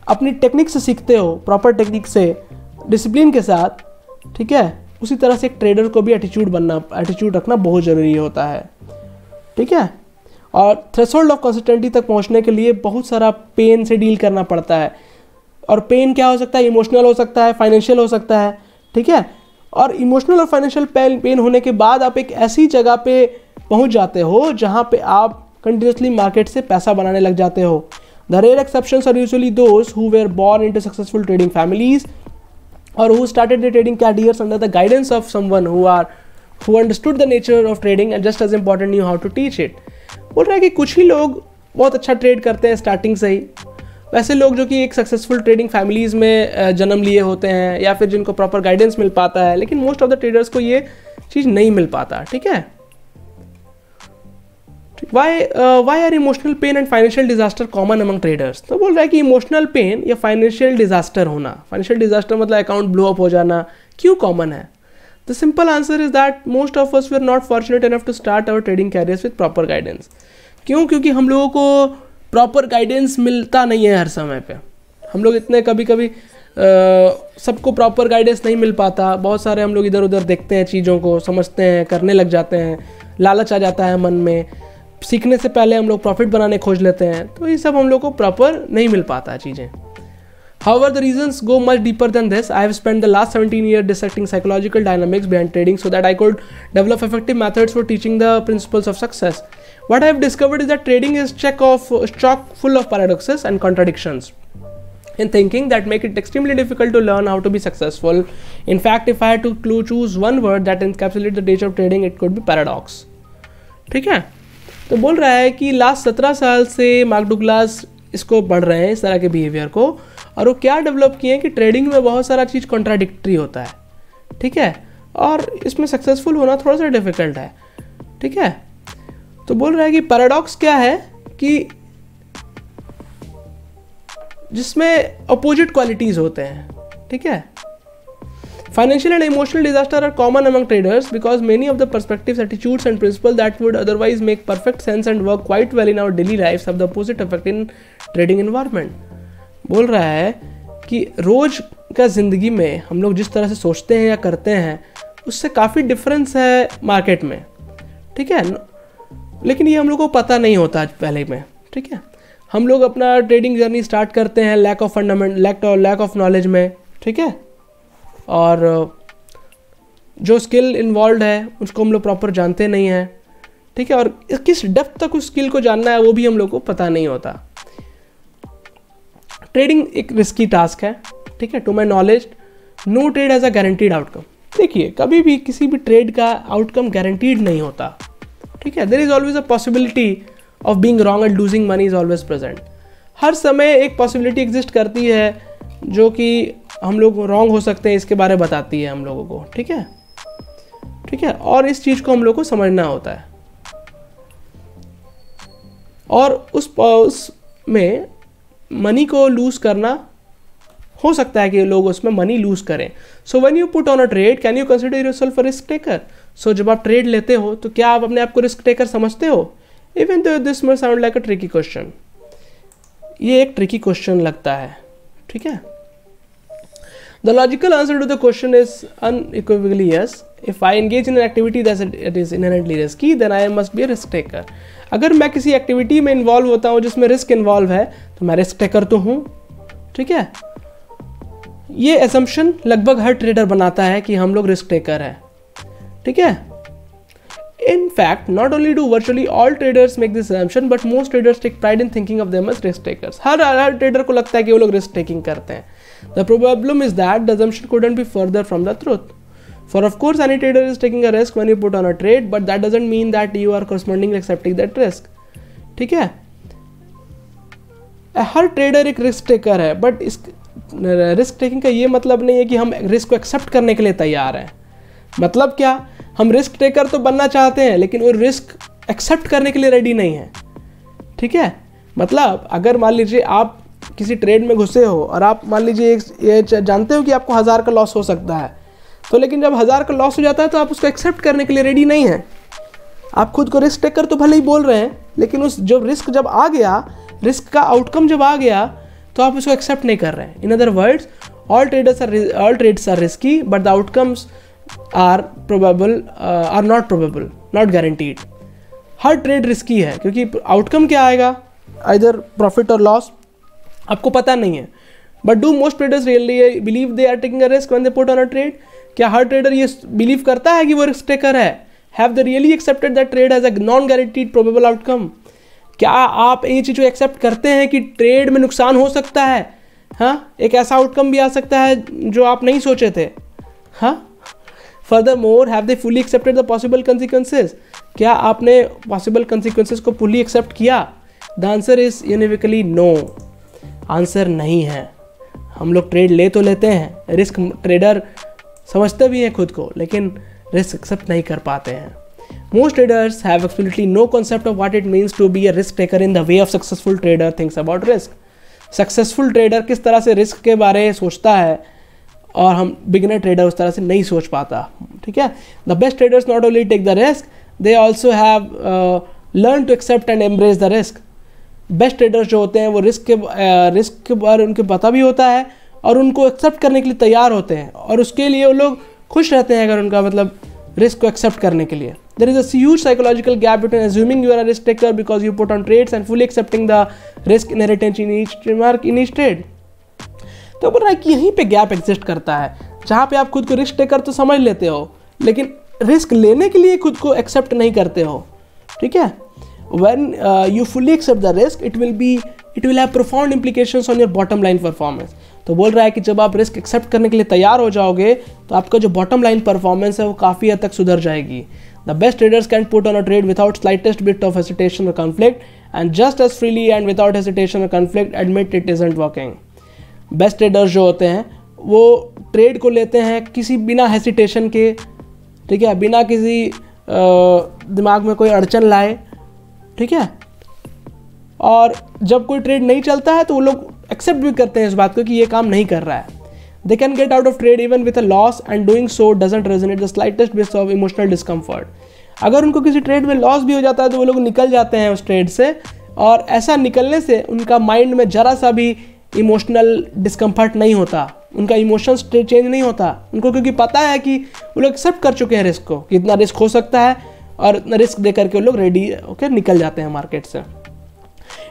अपनी टेक्निक से सीखते हो, प्रॉपर टेक्निक से, डिसिप्लिन के साथ, ठीक है, उसी तरह से एक ट्रेडर को भी एटीट्यूड रखना बहुत ज़रूरी होता है, ठीक है। और थ्रेशोल्ड ऑफ कंसिस्टेंसी तक पहुंचने के लिए बहुत सारा पेन से डील करना पड़ता है, और पेन क्या हो सकता है, इमोशनल हो सकता है, फाइनेंशियल हो सकता है, ठीक है। और इमोशनल और फाइनेंशियल पेन होने के बाद आप एक ऐसी जगह पे पहुंच जाते हो जहां पे आप कंटिन्यूसली मार्केट से पैसा बनाने लग जाते हो। The rare exceptions are usually those who were born into successful trading families और who started the trading careers under the guidance of someone who understood the nature of trading and just as important knew how to teach it. बोल रहा है कि कुछ ही लोग बहुत अच्छा trade करते हैं स्टार्टिंग से ही, वैसे लोग जो कि एक सक्सेसफुल ट्रेडिंग फैमिलीज़ में जन्म लिए होते हैं या फिर जिनको प्रॉपर गाइडेंस मिल पाता है, लेकिन मोस्ट ऑफ द ट्रेडर्स को ये चीज़ नहीं मिल पाता, ठीक है। Why are emotional pain and financial disaster common among traders? तो बोल रहा है कि इमोशनल पेन या फाइनेंशियल डिजास्टर होना, फाइनेंशियल डिजास्टर मतलब अकाउंट ब्लो अप हो जाना, क्यों कॉमन है? The simple answer is that most of us were not fortunate enough to start our trading careers with proper guidance. क्यों? क्योंकि हम लोगों को प्रॉपर गाइडेंस मिलता नहीं है हर समय पे। हम लोग इतने कभी कभी सबको प्रॉपर गाइडेंस नहीं मिल पाता, बहुत सारे हम लोग इधर उधर देखते हैं, चीज़ों को समझते हैं, करने लग जाते हैं, लालच आ जाता है मन में, सीखने से पहले हम लोग प्रॉफिट बनाने खोज लेते हैं, तो ये सब हम लोग को प्रॉपर नहीं मिल पाता है चीज़ें। However, the reasons go much deeper than this. I have spent the last 17 years dissecting psychological dynamics behind trading so that I could develop effective methods for teaching the principles of success. What I have discovered is that trading is chock full of paradoxes and contradictions in thinking that make it extremely difficult to learn how to be successful. In fact, if I had to choose one word that encapsulates the nature of trading, it could be paradox. ठीक है, तो बोल रहा है कि last 17 साल से mark डुगलास इसको पढ़ रहे हैं, इस तरह के बिहेवियर को, और वो क्या डेवलप किए हैं कि ट्रेडिंग में बहुत सारा चीज़ कॉन्ट्राडिक्टरी होता है, ठीक है, और इसमें सक्सेसफुल होना थोड़ा सा डिफिकल्ट है, ठीक है। तो बोल रहा है कि पैराडॉक्स क्या है कि जिसमें अपोजिट क्वालिटीज होते हैं, ठीक है। Financial and emotional disaster are common among traders because many of the perspectives, attitudes and principles that would otherwise make perfect sense and work quite well in our daily lives have the opposite effect in trading environment. बोल रहा है कि रोज का ज़िंदगी में हम लोग जिस तरह से सोचते हैं या करते हैं उससे काफ़ी डिफरेंस है मार्केट में, ठीक है। लेकिन ये हम लोग को पता नहीं होता आज पहले में, ठीक है। हम लोग अपना ट्रेडिंग जर्नी स्टार्ट करते हैं लैक ऑफ नॉलेज में, ठीक है। और जो स्किल इन्वॉल्व है उसको हम लोग प्रॉपर जानते नहीं हैं, ठीक है। और किस डेप्थ तक उस स्किल को जानना है वो भी हम लोग को पता नहीं होता। ट्रेडिंग एक रिस्की टास्क है, ठीक है। To my knowledge no trade has a guaranteed outcome. देखिए कभी भी किसी भी ट्रेड का आउटकम गारंटीड नहीं होता, ठीक है। There is always a possibility of being wrong and losing money is always present. हर समय एक पॉसिबिलिटी एग्जिस्ट करती है जो कि हम लोग रॉन्ग हो सकते हैं, इसके बारे में बताती है हम लोगों को, ठीक है, ठीक है। और इस चीज़ को हम लोग को समझना होता है और उसमें मनी को लूज करना हो सकता है कि लोग उसमें मनी लूज करें। So when you put on a trade can you consider yourself a risk taker. So जब आप ट्रेड लेते हो तो क्या आप अपने आप को रिस्क टेकर समझते हो? Even though this may sound like a tricky question, ये एक ट्रिकी क्वेश्चन लगता है, ठीक है। The logical answer to the question is unequivocally yes. If I engage in an activity that is inherently risky, then I must be a risk taker. अगर मैं किसी activity में इन्वॉल्व होता हूँ जिसमें रिस्क इन्वॉल्व है तो मैं रिस्क टेकर तो हूँ, ठीक है। ये assumption लगभग हर ट्रेडर बनाता है कि हम लोग रिस्क टेकर हैं, ठीक है। In fact, not only do virtually all traders make this assumption, but most traders take pride in thinking of them as risk takers. Her trader को लगता है कि वो लोग रिस्क टेकिंग करते हैं। The problem is that the assumption couldn't be further from the truth. For of course any trader is taking a risk when you put on a trade, but that doesn't mean that you are correspondingly accepting that risk. ठीक है, हर trader एक risk taker है, but इस risk taking का ये मतलब नहीं है कि हम रिस्क को एक्सेप्ट करने के लिए तैयार हैं। मतलब क्या, हम रिस्क टेकर तो बनना चाहते हैं लेकिन वो रिस्क एक्सेप्ट करने के लिए रेडी नहीं है, ठीक है। मतलब अगर मान लीजिए आप किसी ट्रेड में घुसे हो और आप मान लीजिए ये जानते हो कि आपको 1000 का लॉस हो सकता है, तो लेकिन जब 1000 का लॉस हो जाता है तो आप उसको एक्सेप्ट करने के लिए रेडी नहीं हैं। आप खुद को रिस्क टेकर तो भले ही बोल रहे हैं, लेकिन उस जो रिस्क जब आ गया, रिस्क का आउटकम जब आ गया तो आप उसको एक्सेप्ट नहीं कर रहे हैं। In other words, all trades are risky but the outcomes are not probable, not guaranteed. हर ट्रेड रिस्की है क्योंकि आउटकम क्या आएगा, आइदर प्रॉफिट और लॉस, आपको पता नहीं है। But do most traders really believe they are taking a risk when they put on a trade? क्या हर ट्रेडर ये बिलीव करता है कि वो रिस्क टेकर है? Have they really accepted that trade has a non guaranteed probable outcome? क्या आप ये चीज़ को एक्सेप्ट करते हैं कि ट्रेड में नुकसान हो सकता है? हाँ, एक ऐसा आउटकम भी आ सकता है जो आप नहीं सोचे थे। हाँ, furthermore have they fully accepted the possible consequences? क्या आपने पॉसिबल कंसिक्वेंसेज को फुली एक्सेप्ट किया? The answer is universally no. Answer नहीं है। हम लोग ट्रेड ले तो लेते हैं, रिस्क ट्रेडर समझते भी हैं खुद को, लेकिन रिस्क एक्सेप्ट नहीं कर पाते हैं। Most traders have absolutely no concept of what it means to be a risk taker in the way of successful trader thinks about risk. Successful trader किस तरह से रिस्क के बारे में सोचता है और हम बिगिनर ट्रेडर उस तरह से नहीं सोच पाता, ठीक है। The best traders not only take the risk, they also have learn to accept and embrace the risk. Best traders जो होते हैं वो रिस्क के बारे उनको पता भी होता है और उनको एक्सेप्ट करने के लिए तैयार होते हैं, और उसके लिए वो लोग खुश रहते हैं अगर उनका मतलब रिस्क को एक्सेप्ट करने के लिए। There is a huge psychological gap between assuming you are a risk taker because you put on trades and fully accepting the risk inheritance in each trade. तो बोल रहा है कि यहीं पे गैप एग्जिस्ट करता है, जहाँ पे आप खुद को रिस्क टेकर तो समझ लेते हो लेकिन रिस्क लेने के लिए खुद को एक्सेप्ट नहीं करते हो, ठीक है। When you fully accept the risk, it will have profound implications on your bottom line performance. तो बोल रहा है कि जब आप रिस्क एक्सेप्ट करने के लिए तैयार हो जाओगे तो आपका जो बॉटम लाइन परफॉर्मेंस है वो काफ़ी हद तक सुधर जाएगी। The best traders can put on a trade without slightest bit of hesitation और conflict and just as freely and without hesitation और conflict admit it isn't working. Best traders जो होते हैं वो ट्रेड को लेते हैं किसी बिना हेसिटेशन के, ठीक है, बिना किसी दिमाग में कोई अड़चन लाए, ठीक है। और जब कोई ट्रेड नहीं चलता है तो वो लोग एक्सेप्ट भी करते हैं इस बात को कि ये काम नहीं कर रहा है। They can get out of trade even with a loss and doing so doesn't resonate the slightest base of emotional discomfort. अगर उनको किसी ट्रेड में लॉस भी हो जाता है तो वो लोग निकल जाते हैं उस ट्रेड से, और ऐसा निकलने से उनका माइंड में ज़रा सा भी इमोशनल डिस्कम्फर्ट नहीं होता, उनका इमोशंस चेंज नहीं होता उनको, क्योंकि पता है कि वो लोग एक्सेप्ट कर चुके हैं रिस्क को कि इतना रिस्क हो सकता है, और इतना रिस्क दे करके वो लोग रेडी होकर निकल जाते हैं मार्केट से।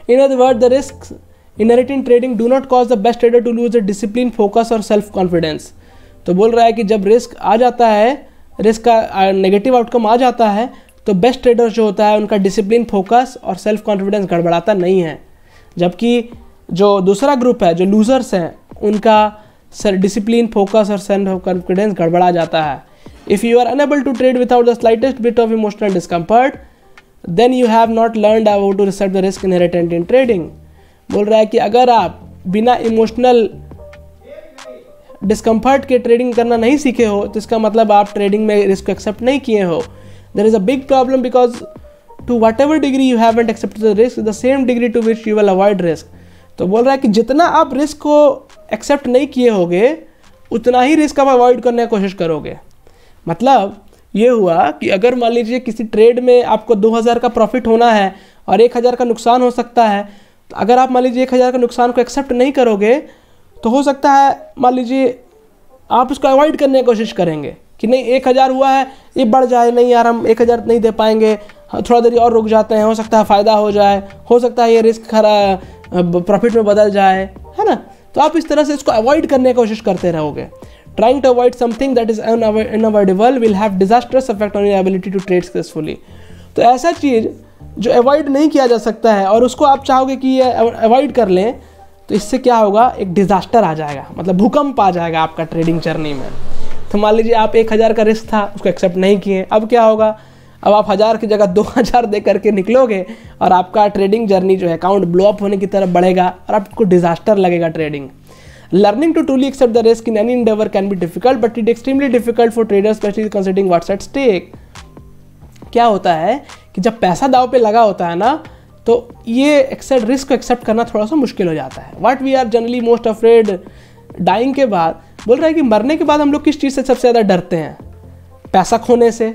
In other word, the risk inherit in trading do not cause the best trader to lose the discipline, focus और सेल्फ कॉन्फिडेंस। तो बोल रहा है कि जब रिस्क आ जाता है, रिस्क का नेगेटिव आउटकम आ जाता है, तो बेस्ट ट्रेडर जो होता है उनका डिसिप्लिन, फोकस और सेल्फ कॉन्फिडेंस गड़बड़ाता नहीं है। जबकि जो दूसरा ग्रुप है, जो लूजर्स हैं, उनका डिसिप्लिन, फोकस और सेल्फ कॉन्फिडेंस गड़बड़ा जाता है। If you are unable to trade without the slightest bit of emotional discomfort, then you have not learned how to accept the risk inherent in trading. बोल रहा है कि अगर आप बिना इमोशनल डिस्कम्फर्ट के ट्रेडिंग करना नहीं सीखे हो, तो इसका मतलब आप ट्रेडिंग में रिस्क को एक्सेप्ट नहीं किए हो। There is a big problem because to whatever degree you haven't accepted the risk, the same degree to which you will avoid risk. तो बोल रहा है कि जितना आप रिस्क को एक्सेप्ट नहीं किए होगे, उतना ही रिस्क आप अवॉइड करने की कोशिश करोगे। मतलब ये हुआ कि अगर मान लीजिए किसी ट्रेड में आपको 2000 का प्रॉफिट होना है और 1000 का नुकसान हो सकता है, तो अगर आप मान लीजिए 1000 का नुकसान को एक्सेप्ट नहीं करोगे, तो हो सकता है मान लीजिए आप उसको अवॉइड करने की कोशिश करेंगे कि नहीं 1000 हुआ है, ये बढ़ जाए, नहीं यार हम 1000 नहीं दे पाएंगे, थोड़ा देर और रुक जाते हैं, हो सकता है फ़ायदा हो जाए, हो सकता है ये रिस्क प्रॉफिट में बदल जाए, है ना। तो आप इस तरह से इसको अवॉइड करने की कोशिश करते रहोगे। Trying to avoid something that is unavoidable will have disasters effect on your ability to trade successfully. तो ऐसा चीज़ जो अवॉइड नहीं किया जा सकता है और उसको आप चाहोगे कि ये अवॉइड कर लें, तो इससे क्या होगा, एक डिजास्टर आ जाएगा, मतलब भूकंप आ जाएगा आपका ट्रेडिंग जर्नी में। तो मान लीजिए आप 1000 का रिस्क था, उसको एक्सेप्ट नहीं किए, अब क्या होगा, अब आप 1000 की जगह 2000 दे करके निकलोगे और आपका ट्रेडिंग जर्नी जो है अकाउंट ब्लो अप होने की तरफ बढ़ेगा और आपको डिजास्टर लगेगा trading. Learning to truly accept the risk in any endeavour can be difficult but it extremely difficult for traders specially considering what's at stake. क्या होता है कि जब पैसा दाव पे लगा होता है ना, तो ये रिस्क को एक्सेप्ट करना थोड़ा सा मुश्किल हो जाता है। What we are generally most afraid dying के बाद, बोल रहा है कि मरने के बाद हम लोग किस चीज़ से सबसे ज़्यादा डरते हैं, पैसा खोने से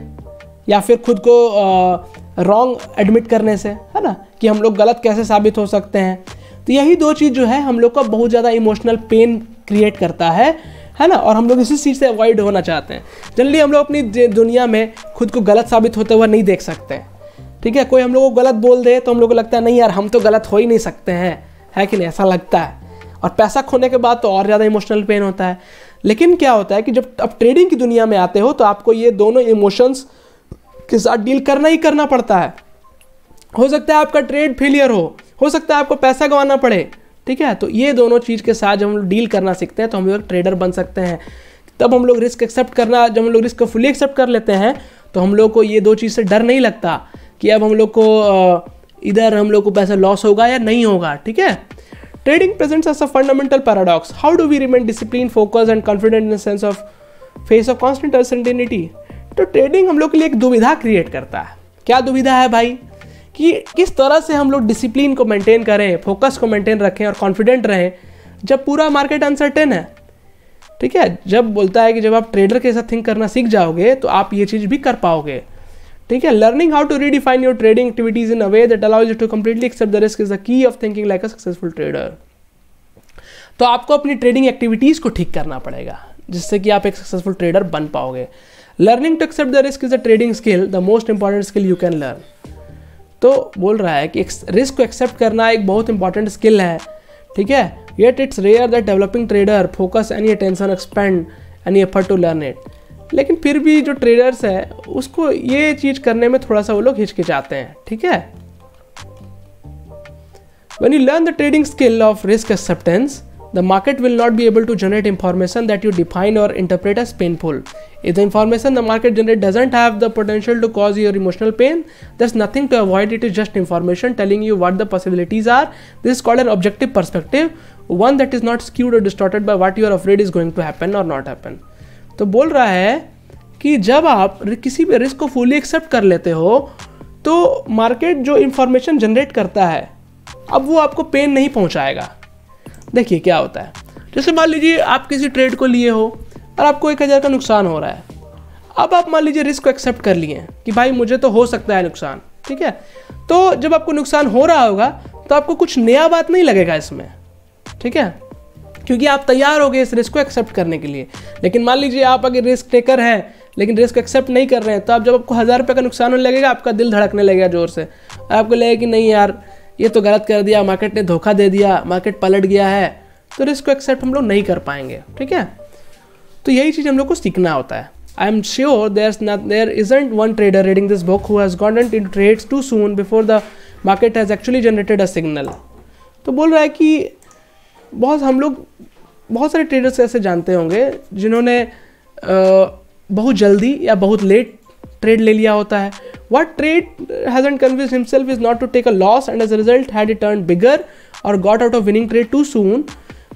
या फिर खुद को रॉन्ग एडमिट करने से, है ना, कि हम लोग गलत कैसे साबित हो सकते हैं। तो यही दो चीज़ जो है हम लोग का बहुत ज़्यादा इमोशनल पेन क्रिएट करता है ना, और हम लोग इसी चीज़ से अवॉइड होना चाहते हैं। जनरली हम लोग अपनी दुनिया में खुद को गलत साबित होते हुए नहीं देख सकते, ठीक है। कोई हम लोग को गलत बोल दे तो हम लोग को लगता है नहीं यार हम तो गलत हो ही नहीं सकते हैं, है कि नहीं, ऐसा लगता है। और पैसा खोने के बाद तो और ज़्यादा इमोशनल पेन होता है। लेकिन क्या होता है कि जब आप ट्रेडिंग की दुनिया में आते हो तो आपको ये दोनों इमोशंस के साथ डील करना ही करना पड़ता है। हो सकता है आपका ट्रेड फेलियर हो सकता है आपको पैसा गंवाना पड़े, ठीक है। तो ये दोनों चीज़ के साथ जब हम लोग डील करना सीखते हैं तो हम लोग ट्रेडर बन सकते हैं। तब हम लोग रिस्क एक्सेप्ट करना, जब हम लोग रिस्क को फुली एक्सेप्ट कर लेते हैं तो हम लोग को ये दो चीज़ से डर नहीं लगता कि अब हम लोग को इधर हम लोग को पैसा लॉस होगा या नहीं होगा, ठीक है। Trading presents as a fundamental paradox. How do we remain discipline, focus and confident in the sense of face of constant uncertainty. तो ट्रेडिंग हम लोग के लिए एक दुविधा क्रिएट करता है। क्या दुविधा है भाई, कि किस तरह से हम लोग डिसिप्लिन को मेंटेन करें, फोकस को मेंटेन रखें और कॉन्फिडेंट रहें जब पूरा मार्केट अनसर्टेन है, ठीक है। जब बोलता है कि जब आप ट्रेडर के साथ थिंक करना सीख जाओगे तो आप ये चीज़ भी कर पाओगे, ठीक है। Learning how to redefine your trading activities in a way that allows you to completely accept the risk is the key of thinking like a successful trader. तो आपको अपनी ट्रेडिंग एक्टिविटीज़ को ठीक करना पड़ेगा जिससे कि आप एक सक्सेसफुल ट्रेडर बन पाओगे। Learning to accept the risk is a trading skill, the most important skill you can learn. तो बोल रहा है कि रिस्क को एक्सेप्ट करना एक बहुत इंपॉर्टेंट स्किल है, ठीक है। Yet it's rare that developing trader focus any attention expand any effort to learn it. लेकिन फिर भी जो ट्रेडर्स है उसको ये चीज़ करने में थोड़ा सा वो लोग हिचकिचाते हैं, ठीक है। When you learn the trading skill of risk acceptance, the market will not be able to generate information that you define or interpret as painful. If the information the market generates doesn't have the potential to cause your emotional pain, there's nothing to avoid. It is just information telling you what the possibilities are. This is called an objective perspective, one that is not skewed or distorted by what you are afraid is going to happen or not happen. तो बोल रहा है कि जब आप किसी भी risk को फुली एक्सेप्ट कर लेते हो तो मार्केट जो इन्फॉर्मेशन जनरेट करता है अब वो आपको पेन नहीं पहुंचाएगा। देखिए क्या होता है, जैसे मान लीजिए आप किसी ट्रेड को लिए हो और आपको 1000 का नुकसान हो रहा है। अब आप मान लीजिए रिस्क को एक्सेप्ट कर लिए कि भाई मुझे तो हो सकता है नुकसान, ठीक है। तो जब आपको नुकसान हो रहा होगा तो आपको कुछ नया बात नहीं लगेगा इसमें, ठीक है, क्योंकि आप तैयार हो गए इस रिस्क को एक्सेप्ट करने के लिए। लेकिन मान लीजिए आप अगर रिस्क टेकर हैं लेकिन रिस्क एक्सेप्ट नहीं कर रहे हैं, तो आप जब आपको 1000 रुपये का नुकसान होने लगेगा आपका दिल धड़कने लगेगा ज़ोर से, और आपको लगेगा कि नहीं यार ये तो गलत कर दिया, मार्केट ने धोखा दे दिया, मार्केट पलट गया है, तो रिस्क को एक्सेप्ट हम लोग नहीं कर पाएंगे, ठीक है। तो यही चीज़ हम लोग को सीखना होता है। I am sure there isn't one trader reading this book who has gone into trades too soon before the market has actually generated a signal. तो बोल रहा है कि हम लोग बहुत सारे ट्रेडर्स ऐसे जानते होंगे जिन्होंने बहुत जल्दी या बहुत लेट ट्रेड ले लिया होता है। What trade hasn't convinced himself is not to take a loss and as a result had it turned bigger or got out of winning trade too soon।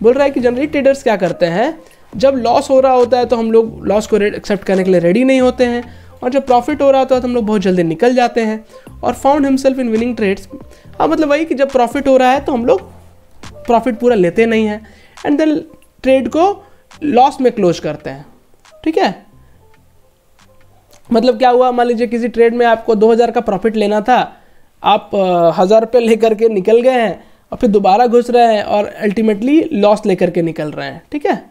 बोल रहा है कि जनरली ट्रेडर्स क्या करते हैं, जब लॉस हो रहा होता है तो हम लोग लॉस को एक्सेप्ट करने के लिए रेडी नहीं होते हैं, और जब प्रॉफिट हो रहा होता है तो हम लोग बहुत जल्दी निकल जाते हैं और found himself in winning trades. हाँ, मतलब वही कि जब प्रॉफिट हो रहा है तो हम लोग प्रॉफिट पूरा लेते नहीं हैं एंड देन ट्रेड को लॉस में क्लोज करते हैं, ठीक है। मतलब क्या हुआ, मान लीजिए किसी ट्रेड में आपको 2000 का प्रॉफिट लेना था, आप 1000 रुपये लेकर के निकल गए हैं और फिर दोबारा घुस रहे हैं और अल्टीमेटली लॉस लेकर के निकल रहे हैं, ठीक है।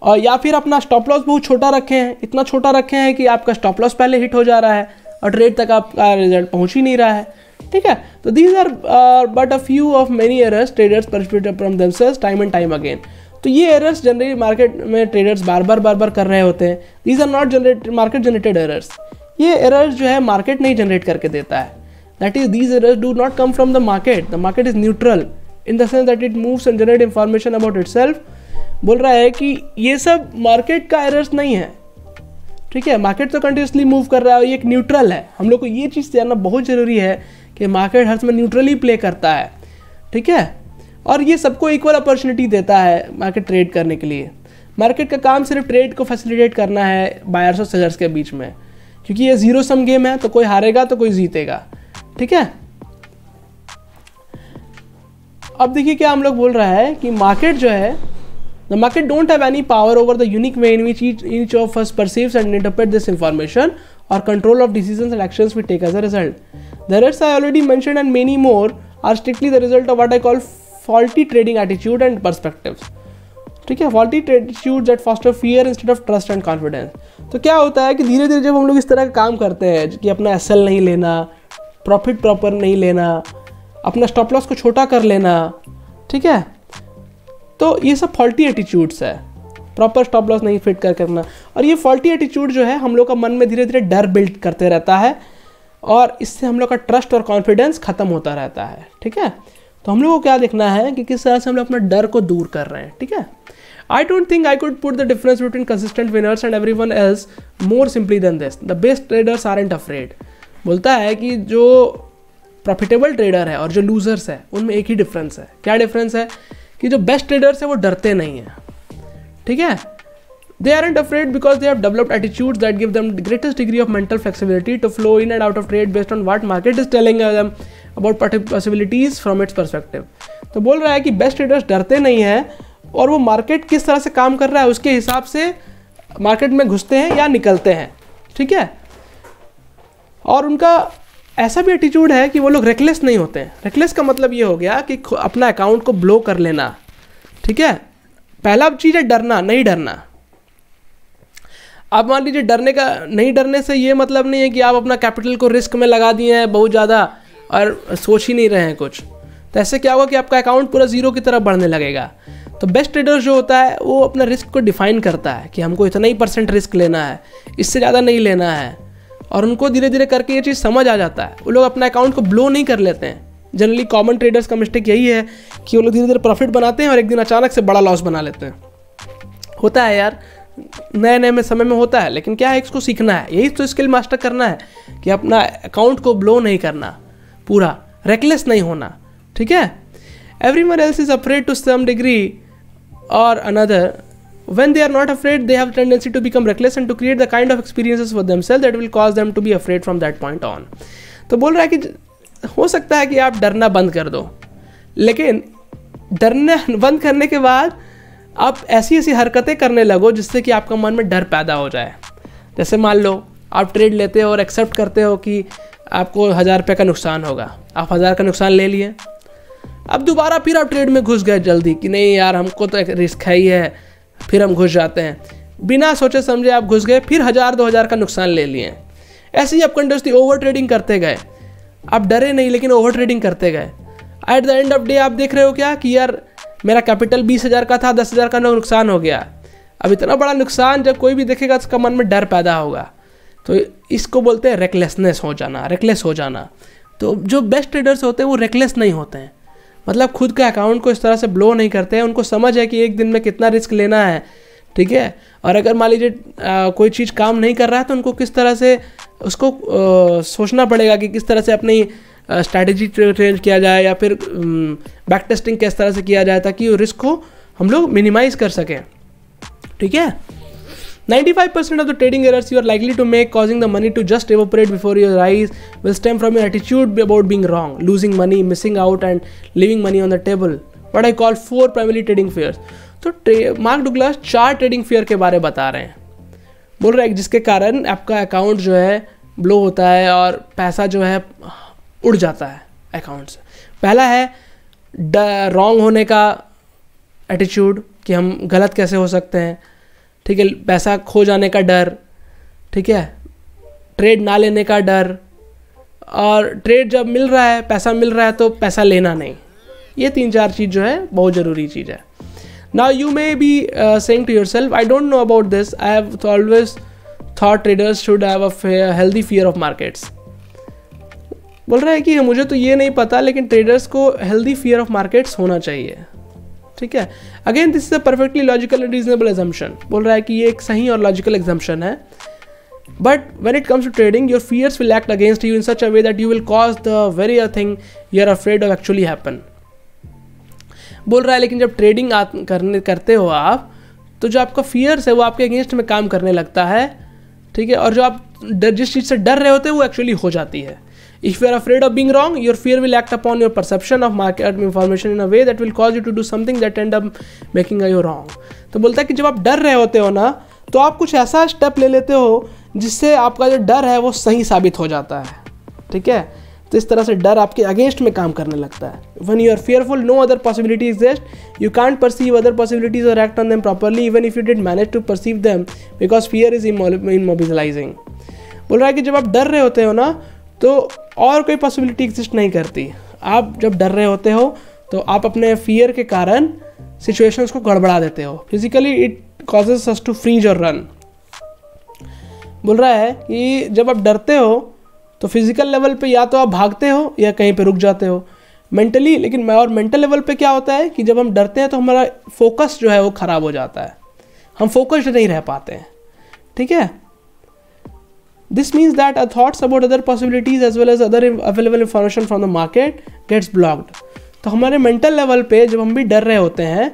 और या फिर अपना स्टॉप लॉस बहुत छोटा रखे हैं, इतना छोटा रखे हैं कि आपका स्टॉप लॉस पहले हिट हो जा रहा है और ट्रेड तक आपका रिजल्ट पहुंच ही नहीं रहा है, ठीक है। तो these are but a few of many errors traders perpetrate from themselves time and time again. तो ये एरर्स जनरली मार्केट में ट्रेडर्स बार बार कर रहे होते हैं। These are not market generated errors. ये एरर्स जो है मार्केट नहीं जनरेट करके देता है। That is these errors do not come from the market market is neutral in the sense that it moves and generate information about itself. बोल रहा है कि ये सब मार्केट का एरर्स नहीं है, ठीक है। मार्केट तो कंटिन्यूसली मूव कर रहा है और ये एक न्यूट्रल है। हम लोग को ये चीज़ जानना बहुत ज़रूरी है कि मार्केट हर समय न्यूट्रली प्ले करता है, ठीक है। और ये सबको इक्वल अपॉर्चुनिटी देता है मार्केट ट्रेड करने के लिए। मार्केट का काम सिर्फ ट्रेड को फैसिलिटेट करना है बायर्स और सेलर्स के बीच में, क्योंकि ये जीरो सम गेम है, तो कोई हारेगा तो कोई जीतेगा, ठीक है। अब देखिए क्या हम लोग बोल रहा है कि मार्केट जो है, the market don't have any power over the unique way in which each of us perceives and interpret this information और control of decisions and actions we take as a result. The errors I already mentioned and many more are strictly the result of what I call faulty trading attitude and perspectives, ठीक है। faulty attitudes that foster fear instead of trust and confidence। तो क्या होता है कि धीरे धीरे जब हम लोग इस तरह का काम करते हैं कि अपना एसएल नहीं लेना, प्रॉफिट प्रॉपर नहीं लेना, अपना स्टॉप लॉस को छोटा कर लेना, ठीक है, तो ये सब फॉल्टी एटीट्यूड्स है। प्रॉपर स्टॉप लॉस नहीं फिट कर करना, और ये फॉल्टी एटीट्यूड जो है हम लोग का मन में धीरे धीरे डर बिल्ड करते रहता है और इससे हम लोग का ट्रस्ट और कॉन्फिडेंस खत्म होता रहता है, ठीक है। तो हम लोग को क्या देखना है कि किस तरह से हम लोग अपना डर को दूर कर रहे हैं, ठीक है। I don't think I could put the difference between consistent winners and everyone else more simply than this. The best traders aren't afraid. बोलता है कि जो प्रॉफिटेबल ट्रेडर है और जो लूजर्स है उनमें एक ही डिफरेंस है। क्या डिफरेंस है कि जो बेस्ट ट्रेडर्स है वो डरते नहीं हैं, ठीक है। They aren't afraid because they have developed attitudes that give them the greatest degree of mental flexibility to flow in and out of trade based on what market is telling them about possibilities from its perspective। तो बोल रहा है कि best traders डरते नहीं हैं और वो मार्केट किस तरह से काम कर रहा है उसके हिसाब से मार्केट में घुसते हैं या निकलते हैं, ठीक है। और उनका ऐसा भी एटीट्यूड है कि वो लोग रेकलेस नहीं होते हैं। रेकलेस का मतलब ये हो गया कि अपना अकाउंट को ब्लो कर लेना, ठीक है। पहला चीज़ है डरना, नहीं डरना। आप मान लीजिए नहीं डरने से ये मतलब नहीं है कि आप अपना कैपिटल को रिस्क में लगा दिए हैं बहुत ज़्यादा और सोच ही नहीं रहे हैं कुछ। तो ऐसे क्या होगा कि आपका अकाउंट पूरा जीरो की तरफ बढ़ने लगेगा। तो बेस्ट ट्रेडर जो होता है वो अपना रिस्क को डिफाइन करता है कि हमको इतना ही % रिस्क लेना है, इससे ज़्यादा नहीं लेना है, और उनको धीरे धीरे करके ये चीज़ समझ आ जाता है। वो लोग अपना अकाउंट को ब्लो नहीं कर लेते हैं। जनरली कॉमन ट्रेडर्स का मिस्टेक यही है कि वो लोग धीरे धीरे प्रॉफिट बनाते हैं और एक दिन अचानक से बड़ा लॉस बना लेते हैं। होता है यार, नए में समय में होता है, लेकिन क्या है इसको सीखना है। यही तो स्किल मास्टर करना है कि अपना अकाउंट को ब्लो नहीं करना, पूरा रेकलेस नहीं होना, ठीक है। Everyone else is afraid to some degree or another. when they are not afraid, they have a tendency to become reckless and to create the kind of experiences for themselves that will cause them to be afraid from that point on. तो बोल रहा है कि हो सकता है कि आप डरना बंद कर दो, लेकिन डरना बंद करने के बाद आप ऐसी ऐसी हरकतें करने लगो जिससे कि आपका मन में डर पैदा हो जाए। जैसे मान लो आप ट्रेड लेते हो और एक्सेप्ट करते हो कि आपको 1000 रुपये का नुकसान होगा, आप 1000 का नुकसान ले लिए, अब दोबारा फिर आप ट्रेड में घुस गए जल्दी कि नहीं यार हमको तो एक रिस्क है ही है, फिर हम घुस जाते हैं, बिना सोचे समझे आप घुस गए, फिर 1000-2000 का नुकसान ले लिए। ऐसे ही आप कंटिन्यूसली ओवर ट्रेडिंग करते गए, आप डरे नहीं लेकिन ओवर ट्रेडिंग करते गए। Eight the end of day आप देख रहे हो क्या कि यार मेरा कैपिटल 20,000 का था, 10,000 का नुकसान हो गया। अब इतना बड़ा नुकसान जब कोई भी देखेगा तो उसका मन में डर पैदा होगा। तो इसको बोलते हैं रेकलेसनेस हो जाना, रेकलेस हो जाना। तो जो बेस्ट ट्रेडर्स होते हैं वो रेकलेस नहीं होते हैं, मतलब खुद के अकाउंट को इस तरह से ब्लो नहीं करते हैं। उनको समझ है कि एक दिन में कितना रिस्क लेना है, ठीक है। और अगर मान लीजिए कोई चीज़ काम नहीं कर रहा है तो उनको किस तरह से उसको सोचना पड़ेगा कि किस तरह से अपनी स्ट्रैटेजी चेंज किया जाए या फिर बैक टेस्टिंग किस तरह से किया जाए ताकि रिस्क को हम लोग मिनिमाइज कर सकें, ठीक है। 95% of the trading errors you are likely to make causing the money to just evaporate before your eyes will stem from your attitude about being wrong, losing money, missing out and leaving money on the table. What I call 4 primary trading fears. तो mark डुगलास 4 trading fear के बारे में बता रहे हैं। बोल रहे हैं जिसके कारण आपका अकाउंट जो है ब्लो होता है और पैसा जो है उड़ जाता है अकाउंट से। पहला है रॉन्ग होने का एटीट्यूड कि हम गलत कैसे हो सकते हैं, ठीक है। पैसा खो जाने का डर, ठीक है। ट्रेड ना लेने का डर, और ट्रेड जब मिल रहा है, पैसा मिल रहा है तो पैसा लेना नहीं। ये 3-4 चीज़ जो है बहुत ज़रूरी चीज़ है। Now you may be saying to yourself I don't know about this, I have always thought traders should have a healthy fear of markets. बोल रहा है कि मुझे तो ये नहीं पता लेकिन ट्रेडर्स को हेल्दी फियर ऑफ मार्केट्स होना चाहिए, ठीक है। Again this is a perfectly logical and reasonable assumption. बोल रहा है कि ये एक सही और लॉजिकल एग्जम्पशन है, but when it comes to trading your fears will act against you in such a way that you will cause the very thing you are afraid of actually happen. बोल रहा है लेकिन जब trading करते हो आप तो जो आपका फियर्स है वो आपके अगेंस्ट में काम करने लगता है, ठीक है। और जो आप जिस चीज़ से डर रहे होते हैं वो एक्चुअली हो जाती है। If you are afraid of being wrong, your fear will act upon your perception of market information in a way that will cause you to do something that end up making you wrong. तो बोलता है कि जब आप डर रहे होते हो ना तो आप कुछ ऐसा स्टेप ले लेते हो जिससे आपका जो डर है वो सही साबित हो जाता है, ठीक है। तो इस तरह से डर आपके अगेंस्ट में काम करने लगता है। When you are fearful, no other possibility exists. You can't perceive other possibilities or act on them properly, even if you did manage to perceive them, because fear is immobilizing. बोल रहा है कि जब आप डर रहे होते हो ना तो और कोई पॉसिबिलिटी एग्जिस्ट नहीं करती। आप जब डर रहे होते हो तो आप अपने फियर के कारण सिचुएशंस को गड़बड़ा देते हो। Physically it causes us to freeze or run. बोल रहा है कि जब आप डरते हो तो फिजिकल लेवल पे या तो आप भागते हो या कहीं पे रुक जाते हो मेंटली। लेकिन और मेंटल लेवल पे क्या होता है कि जब हम डरते हैं तो हमारा फोकस जो है वो ख़राब हो जाता है, हम फोकस्ड नहीं रह पाते हैं, ठीक है। This means that our thoughts about other possibilities as well as other available information from the market gets blocked. तो हमारे मेंटल लेवल पे जब हम भी डर रहे होते हैं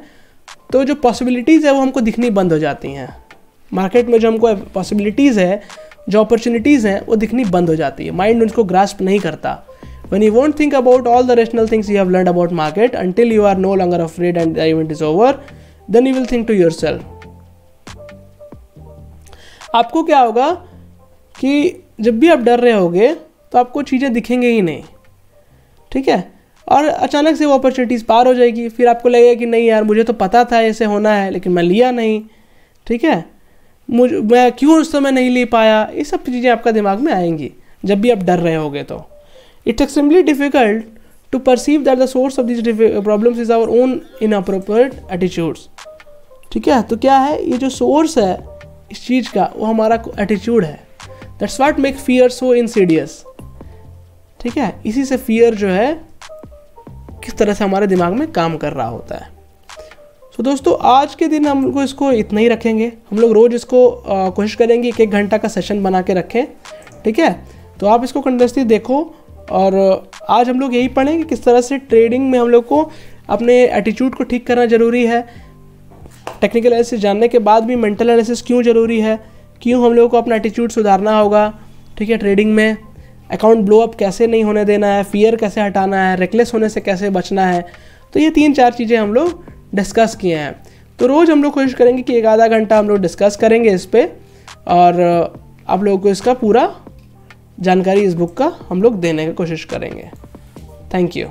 तो जो पॉसिबिलिटीज़ है वो हमको दिखनी बंद हो जाती हैं। मार्केट में जो हमको पॉसिबिलिटीज़ है, जो अपॉर्चुनिटीज़ हैं वो दिखनी बंद हो जाती है। माइंड उनको ग्रास्प नहीं करता। When you won't think about all the rational things you have learned about market until you are no longer afraid and the event is over, then you will think to yourself. आपको क्या होगा कि जब भी आप डर रहे होगे तो आपको चीज़ें दिखेंगे ही नहीं, ठीक है। और अचानक से वो अपॉर्चुनिटीज़ पार हो जाएगी, फिर आपको लगेगा कि नहीं यार मुझे तो पता था ऐसे होना है लेकिन मैं लिया नहीं, ठीक है। मैं क्यों उस समय नहीं ले पाया, ये सब चीज़ें आपका दिमाग में आएंगी जब भी आप डर रहे होगे। तो it's extremely difficult to perceive that the source of this problems is our own inappropriate attitudes, ठीक है। तो क्या है, ये जो सोर्स है इस चीज़ का वो हमारा एटीट्यूड है। That's what make fear so Insidious, ठीक है। इसी से फियर जो है किस तरह से हमारे दिमाग में काम कर रहा होता है। तो दोस्तों आज के दिन हम लोग इसको इतना ही रखेंगे। हम लोग रोज़ इसको कोशिश करेंगे 1 घंटा का सेशन बना के रखें, ठीक है। तो आप इसको कंटिन्यूसली देखो। और आज हम लोग यही पढ़ें कि किस तरह से ट्रेडिंग में हम लोग को अपने एटीट्यूड को ठीक करना ज़रूरी है। टेक्निकल एनालिसिस जानने के बाद भी मेंटल एनालिसिस क्यों ज़रूरी है, क्यों हम लोगों को अपना एटीट्यूड सुधारना होगा, ठीक है, ट्रेडिंग में अकाउंट ब्लो अप कैसे नहीं होने देना है, फियर कैसे हटाना है, रेकलेस होने से कैसे बचना है। तो ये 3-4 चीज़ें हम लोग डिस्कस किए हैं। तो रोज़ हम लोग कोशिश करेंगे कि 1 आधा घंटा हम लोग डिस्कस करेंगे इस पर, और आप लोगों को इसका पूरा जानकारी इस बुक का हम लोग देने की कोशिश करेंगे। Thank you.